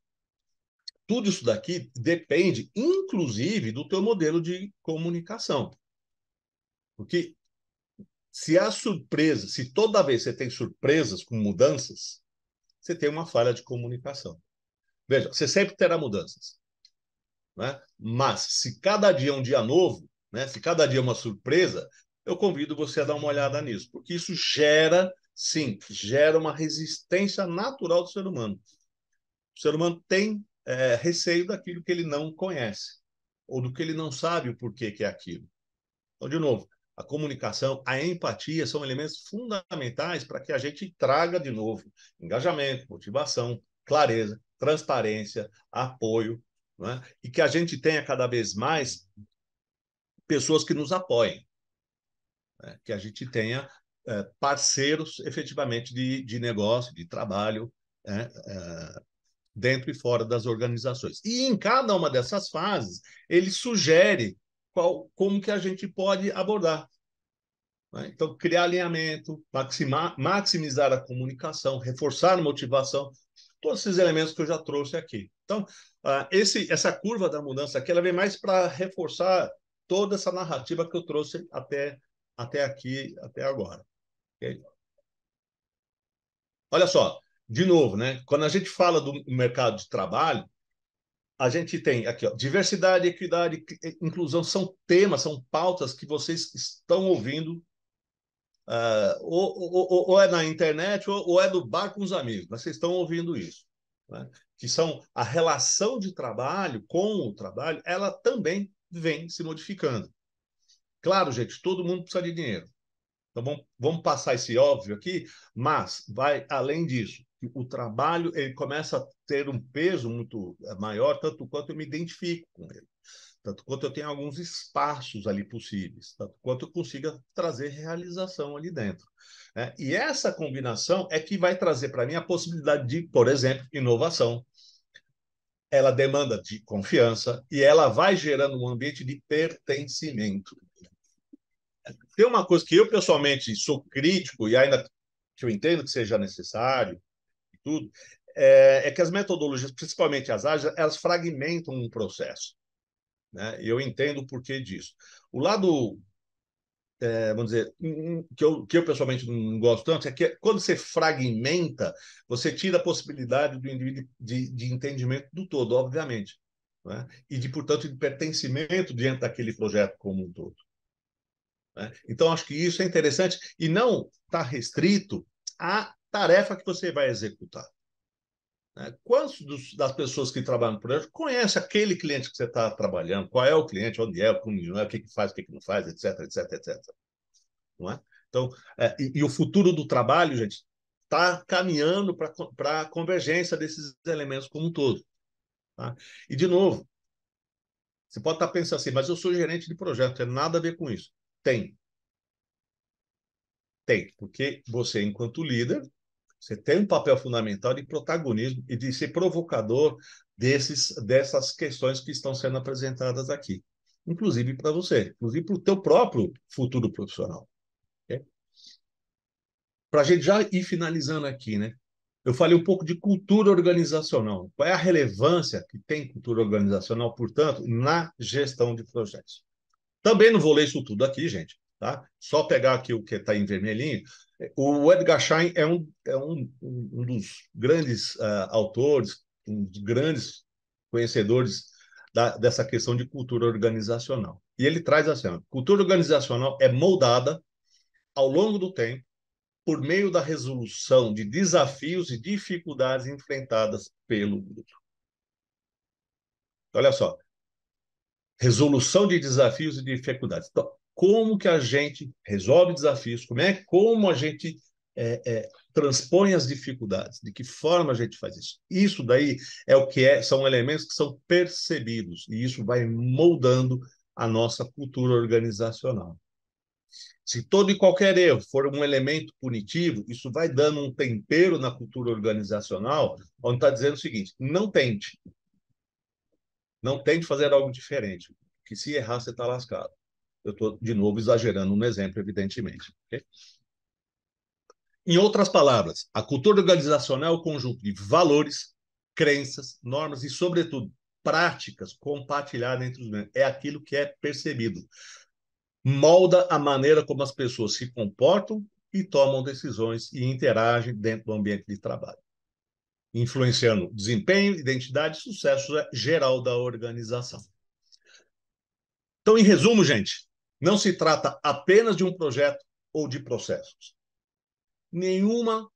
tudo isso daqui depende, inclusive, do teu modelo de comunicação. Porque se há surpresa, se toda vez você tem surpresas com mudanças, você tem uma falha de comunicação. Veja, você sempre terá mudanças, né? Mas se cada dia é um dia novo, né? Se cada dia é uma surpresa, eu convido você a dar uma olhada nisso, porque isso gera, sim, gera uma resistência natural do ser humano. O ser humano tem receio daquilo que ele não conhece, ou do que ele não sabe o porquê que é aquilo. Então, de novo, A comunicação, a empatia são elementos fundamentais para que a gente traga de novo engajamento, motivação, clareza, transparência, apoio, não é? E que a gente tenha cada vez mais pessoas que nos apoiem, né? Que a gente tenha parceiros efetivamente de negócio, de trabalho, né? Dentro e fora das organizações. E em cada uma dessas fases, ele sugere como que a gente pode abordar. Né? Então, criar alinhamento, maximizar a comunicação, reforçar a motivação, todos esses elementos que eu já trouxe aqui. Então, essa curva da mudança aqui, ela vem mais para reforçar toda essa narrativa que eu trouxe até aqui, até agora. Okay? Olha só, de novo, né? Quando a gente fala do mercado de trabalho, a gente tem aqui, ó, diversidade, equidade, inclusão são temas, são pautas que vocês estão ouvindo, ou é na internet ou é do bar com os amigos, mas vocês estão ouvindo isso, né? Que são a relação de trabalho com o trabalho, ela também vem se modificando. Claro, gente, todo mundo precisa de dinheiro. Então, vamos passar esse óbvio aqui, mas vai além disso. O trabalho ele começa a ter um peso muito maior, tanto quanto eu me identifico com ele, tanto quanto eu tenho alguns espaços ali possíveis, tanto quanto eu consiga trazer realização ali dentro. Né? E essa combinação é que vai trazer para mim a possibilidade de, por exemplo, inovação. Ela demanda de confiança e ela vai gerando um ambiente de pertencimento. Tem uma coisa que eu, pessoalmente, sou crítico, e ainda que eu entendo que seja necessário, e tudo, é que as metodologias, principalmente as ágeis, elas fragmentam um processo. Né? E eu entendo o porquê disso. O lado, vamos dizer, que eu pessoalmente não gosto tanto, é que quando você fragmenta, você tira a possibilidade do indivíduo de entendimento do todo, obviamente. Né? E, portanto, de pertencimento diante daquele projeto como um todo. Né? Então, acho que isso é interessante e não está restrito à tarefa que você vai executar. Né? Quantas das pessoas que trabalham no projeto conhecem aquele cliente que você está trabalhando? Qual é o cliente, onde é, como é, o que faz, o que não faz, etc, etc, etc. Não é? Então, e o futuro do trabalho, gente, está caminhando para a convergência desses elementos como um todo. Tá? E, de novo, você pode estar pensando assim, mas eu sou gerente de projeto, não tem nada a ver com isso. Tem. Tem, porque você, enquanto líder, você tem um papel fundamental de protagonismo e de ser provocador dessas questões que estão sendo apresentadas aqui, inclusive para você, inclusive para o teu próprio futuro profissional. Okay? Para a gente já ir finalizando aqui, né? Eu falei um pouco de cultura organizacional. Qual é a relevância que tem cultura organizacional, portanto, na gestão de projetos? Também não vou ler isso tudo aqui, gente, tá? Só pegar aqui o que está em vermelhinho. O Edgar Schein é um dos grandes autores, um dos grandes conhecedores dessa questão de cultura organizacional. E ele traz assim, ó, cultura organizacional é moldada ao longo do tempo por meio da resolução de desafios e dificuldades enfrentadas pelo grupo. Olha só, resolução de desafios e dificuldades. Então, como que a gente resolve desafios? Como a gente transpõe as dificuldades? De que forma a gente faz isso? Isso daí são elementos que são percebidos e isso vai moldando a nossa cultura organizacional. Se todo e qualquer erro for um elemento punitivo, isso vai dando um tempero na cultura organizacional, onde está dizendo o seguinte: não tente fazer algo diferente, que se errar, você está lascado. Eu estou, de novo, exagerando no exemplo, evidentemente. Okay? Em outras palavras, a cultura organizacional é o conjunto de valores, crenças, normas e, sobretudo, práticas compartilhadas entre os membros. É aquilo que é percebido. Molda a maneira como as pessoas se comportam e tomam decisões e interagem dentro do ambiente de trabalho, influenciando desempenho, identidade e sucesso geral da organização. Então, em resumo, gente, não se trata apenas de um projeto ou de processos. Nenhuma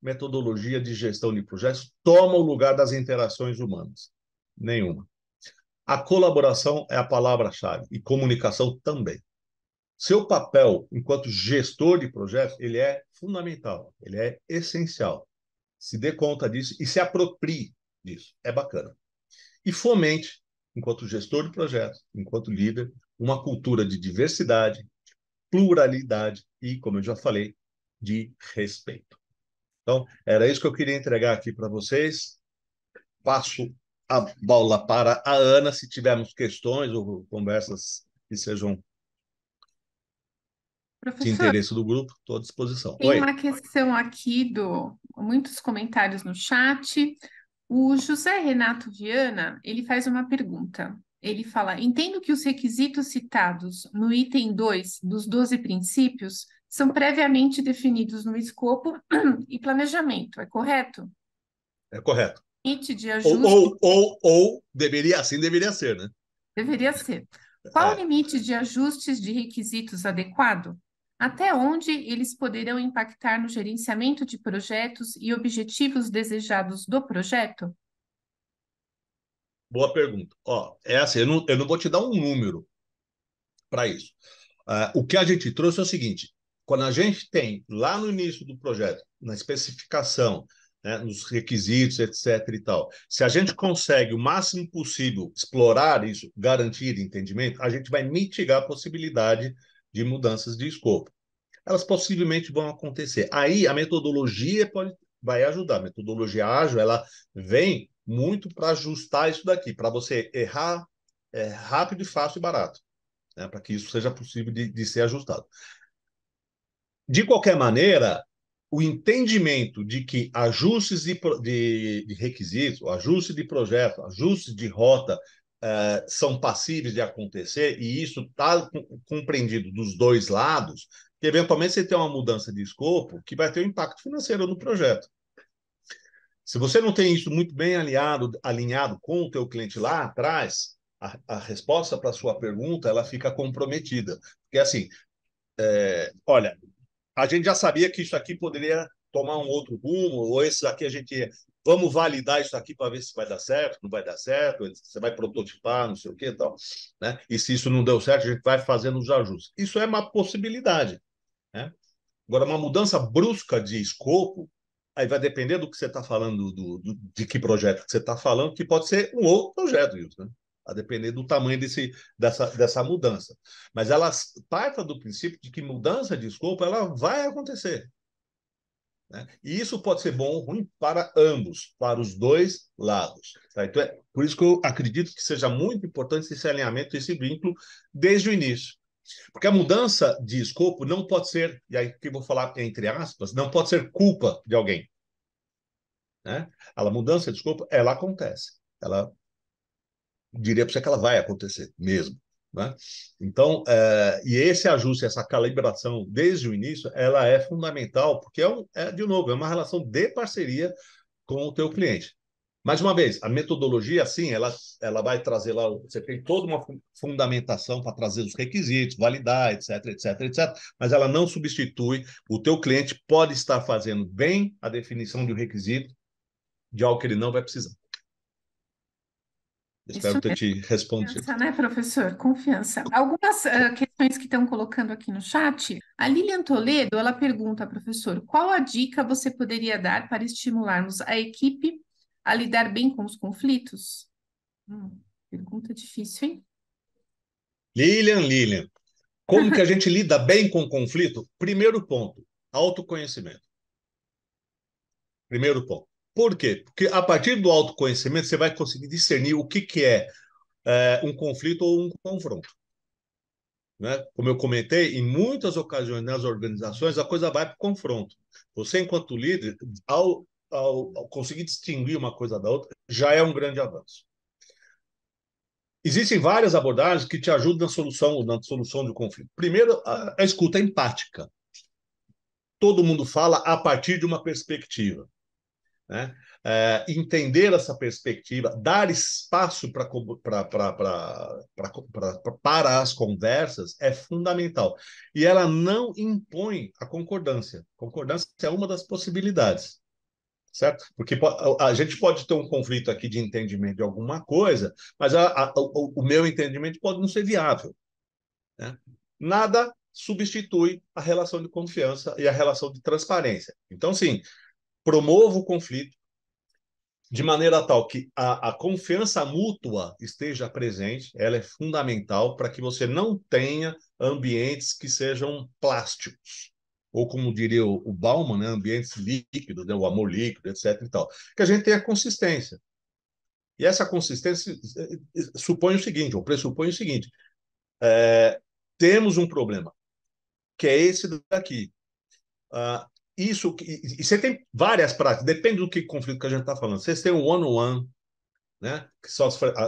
metodologia de gestão de projetos toma o lugar das interações humanas. Nenhuma. A colaboração é a palavra-chave e comunicação também. Seu papel enquanto gestor de projetos, ele é fundamental, ele é essencial. Se dê conta disso e se aproprie disso. É bacana. E fomente, enquanto gestor de projetos, enquanto líder, uma cultura de diversidade, pluralidade e, como eu já falei, de respeito. Então, era isso que eu queria entregar aqui para vocês. Passo a bola para a Ana, se tivermos questões ou conversas que sejam de Professor, interesse do grupo, estou à disposição. tem Oi. uma questão aqui muitos comentários no chat. O José Renato Viana, ele faz uma pergunta. Ele fala: entendo que os requisitos citados no item 2 dos 12 princípios são previamente definidos no escopo e planejamento, é correto? É correto. Limite de Ou, ajuste ou, ou, ou deveria, assim deveria ser, né? deveria ser. Qual o É. limite de ajustes de requisitos adequado? Até onde eles poderão impactar no gerenciamento de projetos e objetivos desejados do projeto? Boa pergunta. Ó, é assim, eu não vou te dar um número para isso. O que a gente trouxe é o seguinte: quando a gente tem lá no início do projeto, na especificação, né, nos requisitos, etc. e tal, se a gente consegue o máximo possível explorar isso, garantir entendimento, a gente vai mitigar a possibilidade de mudanças de escopo. Elas possivelmente vão acontecer. Aí a metodologia vai ajudar. A metodologia ágil, ela vem muito para ajustar isso daqui, para você errar rápido, fácil e barato, né, para que isso seja possível de ser ajustado. De qualquer maneira, o entendimento de que ajustes de requisitos, ajustes de projeto, ajustes de rota são passíveis de acontecer, e isso está compreendido dos dois lados, que eventualmente você tem uma mudança de escopo que vai ter um impacto financeiro no projeto. Se você não tem isso muito bem alinhado com o teu cliente lá atrás, a resposta para a sua pergunta ela fica comprometida. Porque assim, olha, a gente já sabia que isso aqui poderia tomar um outro rumo, ou esse aqui a gente vamos validar isso aqui para ver se vai dar certo, não vai dar certo, você vai prototipar, não sei o que e tal, né? E se isso não deu certo, a gente vai fazendo os ajustes. Isso é uma possibilidade, né? Agora, uma mudança brusca de escopo, aí vai depender do que você está falando, de que projeto que você está falando, que pode ser um outro projeto, isso, né? A depender do tamanho dessa mudança. Mas ela parta do princípio de que mudança de escopo ela vai acontecer, né? E isso pode ser bom ou ruim para ambos, para os dois lados. Tá? Então, por isso que eu acredito que seja muito importante esse alinhamento, esse vínculo, desde o início. Porque a mudança de escopo não pode ser, e aí que eu vou falar entre aspas, não pode ser culpa de alguém, né? A mudança de escopo, ela acontece. Ela diria para você que ela vai acontecer mesmo, né? Então, e esse ajuste, essa calibração desde o início, ela é fundamental, porque de novo, é uma relação de parceria com o teu cliente. Mais uma vez, a metodologia, sim, ela vai trazer lá, você tem toda uma fundamentação para trazer os requisitos, validar, etc, etc, etc, mas ela não substitui, o teu cliente pode estar fazendo bem a definição de um requisito de algo que ele não vai precisar. Isso Espero ter mesmo. te respondido. Confiança, né, professor? Confiança. Algumas questões que estão colocando aqui no chat. A Lilian Toledo, ela pergunta, professor, qual a dica você poderia dar para estimularmos a equipe a lidar bem com os conflitos? Pergunta difícil, hein? Lilian, como que a gente lida bem com o conflito? Primeiro ponto, autoconhecimento. Primeiro ponto. Por quê? Porque a partir do autoconhecimento você vai conseguir discernir o que é um conflito ou um confronto. Né? Como eu comentei, em muitas ocasiões nas organizações a coisa vai para o confronto. Você, enquanto líder, ao conseguir distinguir uma coisa da outra, já é um grande avanço. Existem várias abordagens que te ajudam na solução de conflito. Primeiro, a escuta empática. Todo mundo fala a partir de uma perspectiva, né? Entender essa perspectiva, dar espaço para as conversas é fundamental. E ela não impõe a concordância. Concordância é uma das possibilidades, certo? Porque a gente pode ter um conflito aqui de entendimento de alguma coisa, mas o meu entendimento pode não ser viável, né? Nada substitui a relação de confiança e a relação de transparência. Então, sim, promova o conflito de maneira tal que a confiança mútua esteja presente, ela é fundamental para que você não tenha ambientes que sejam plásticos, ou como diria o Bauman, né, ambientes líquidos, né, o amor líquido, etc. E tal. Que a gente tenha consistência. E essa consistência supõe o seguinte, ou pressupõe o seguinte, temos um problema, que é esse daqui. Uh, e você tem várias práticas, depende do que conflito que a gente está falando. Vocês têm o one-on-one, né? Que são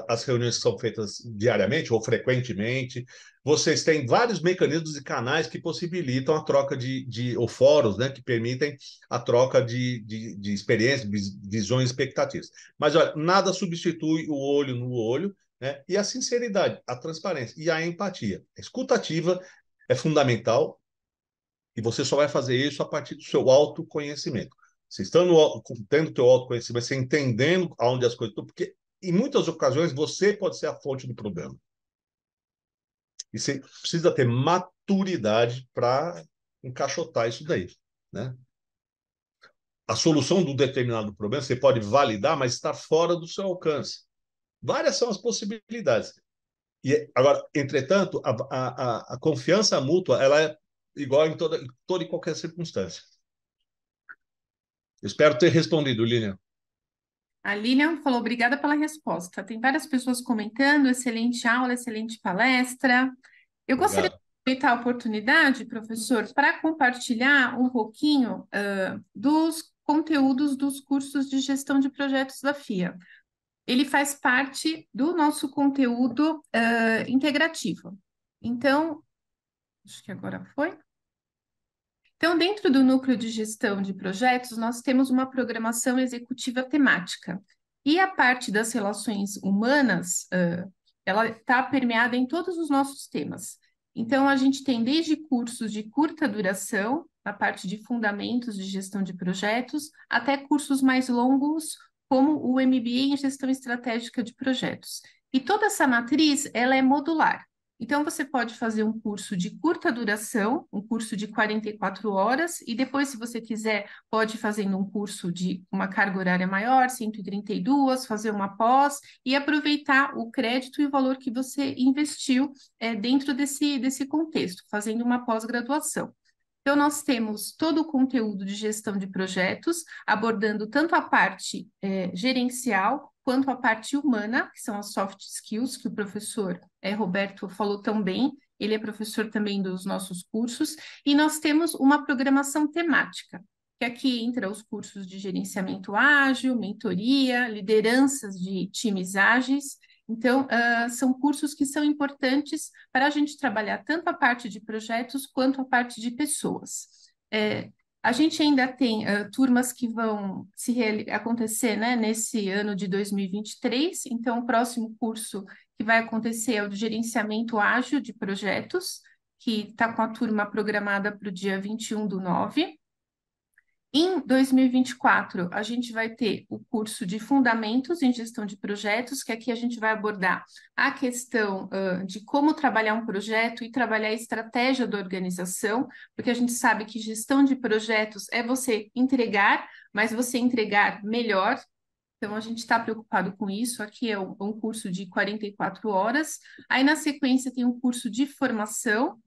as reuniões que são feitas diariamente ou frequentemente. Vocês têm vários mecanismos e canais que possibilitam a troca ou fóruns, né? Que permitem a troca de experiências, visões, expectativas. Mas olha, nada substitui o olho no olho, né? E a sinceridade, a transparência e a empatia. A escutativa é fundamental e você só vai fazer isso a partir do seu autoconhecimento. Você estando tendo o teu autoconhecimento, você entendendo aonde as coisas estão, porque em muitas ocasiões você pode ser a fonte do problema. E você precisa ter maturidade para encaixotar isso daí, né? A solução de um determinado problema você pode validar, mas está fora do seu alcance. Várias são as possibilidades. E agora, entretanto, a confiança mútua ela é igual em toda e qualquer circunstância. Espero ter respondido, Lilian. A Lilian falou, obrigada pela resposta. Tem várias pessoas comentando, excelente aula, excelente palestra. Eu gostaria de Obrigado. aproveitar a oportunidade, professor, para compartilhar um pouquinho dos conteúdos dos cursos de gestão de projetos da FIA. Ele faz parte do nosso conteúdo integrativo. Então, acho que agora foi. Então, dentro do núcleo de gestão de projetos, nós temos uma programação executiva temática. E a parte das relações humanas, ela está permeada em todos os nossos temas. Então, a gente tem desde cursos de curta duração, na parte de fundamentos de gestão de projetos, até cursos mais longos, como o MBA em gestão estratégica de projetos. E toda essa matriz, ela é modular. Então, você pode fazer um curso de curta duração, um curso de 44 horas, e depois, se você quiser, pode ir fazendo um curso de uma carga horária maior, 132, fazer uma pós, e aproveitar o crédito e o valor que você investiu dentro desse contexto, fazendo uma pós-graduação. Então, nós temos todo o conteúdo de gestão de projetos, abordando tanto a parte gerencial quanto a parte humana, que são as soft skills, que o professor Roberto falou tão bem. Ele é professor também dos nossos cursos, e nós temos uma programação temática, que aqui entra os cursos de gerenciamento ágil, mentoria, lideranças de times ágeis. Então, são cursos que são importantes para a gente trabalhar tanto a parte de projetos quanto a parte de pessoas. A gente ainda tem turmas que vão acontecer, né, nesse ano de 2023, então o próximo curso que vai acontecer é o de gerenciamento ágil de projetos, que está com a turma programada para o dia 21/9. Em 2024, a gente vai ter o curso de Fundamentos em Gestão de Projetos, que aqui a gente vai abordar a questão de como trabalhar um projeto e trabalhar a estratégia da organização, porque a gente sabe que gestão de projetos é você entregar, mas você entregar melhor. Então, a gente está preocupado com isso. Aqui é um curso de 44 horas. Aí, na sequência, tem um curso de formação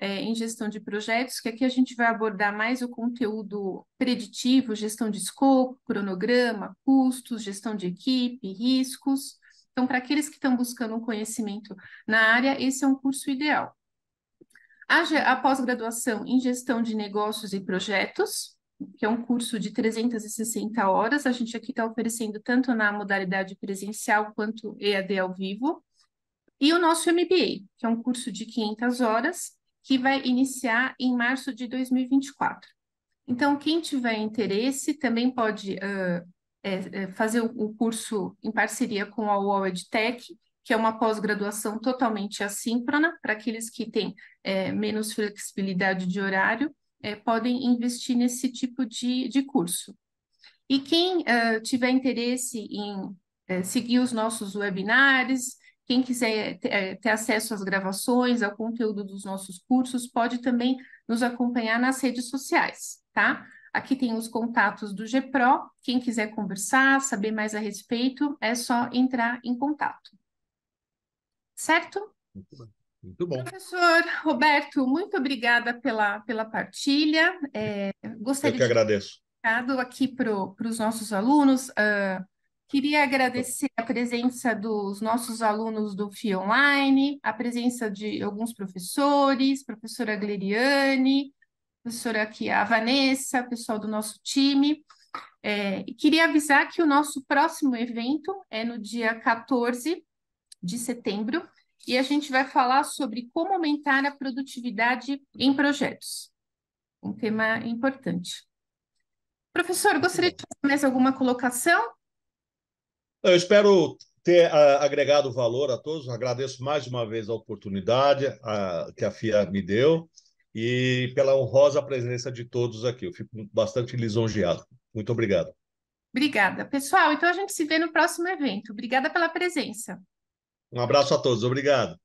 em gestão de projetos, que aqui a gente vai abordar mais o conteúdo preditivo, gestão de escopo, cronograma, custos, gestão de equipe, riscos. Então, para aqueles que estão buscando um conhecimento na área, esse é um curso ideal. A pós-graduação em gestão de negócios e projetos, que é um curso de 360 horas, a gente aqui está oferecendo tanto na modalidade presencial quanto EAD ao vivo. E o nosso MBA, que é um curso de 500 horas, que vai iniciar em março de 2024. Então, quem tiver interesse também pode fazer o curso em parceria com a UOL EdTech, que é uma pós-graduação totalmente assíncrona, para aqueles que têm menos flexibilidade de horário, podem investir nesse tipo de curso. E quem tiver interesse em seguir os nossos webinars, Quem quiser ter acesso às gravações, ao conteúdo dos nossos cursos, pode também nos acompanhar nas redes sociais, tá? Aqui tem os contatos do GPRO. Quem quiser conversar, saber mais a respeito, é só entrar em contato. Certo? Muito bom. Muito bom. Professor Roberto, muito obrigada pela partilha. Eu Gostaria que de agradeço. dar um recado aqui para os nossos alunos. Queria agradecer a presença dos nossos alunos do FIA Online, a presença de alguns professores, professora Gleriane, professora aqui, a Vanessa, pessoal do nosso time. E queria avisar que o nosso próximo evento é no dia 14 de setembro, e a gente vai falar sobre como aumentar a produtividade em projetos. Um tema importante. Professor, gostaria de fazer mais alguma colocação? Eu espero ter agregado valor a todos. Agradeço mais uma vez a oportunidade que a FIA me deu e pela honrosa presença de todos aqui. Eu fico bastante lisonjeado. Muito obrigado. Obrigada. Pessoal, então a gente se vê no próximo evento. Obrigada pela presença. Um abraço a todos. Obrigado.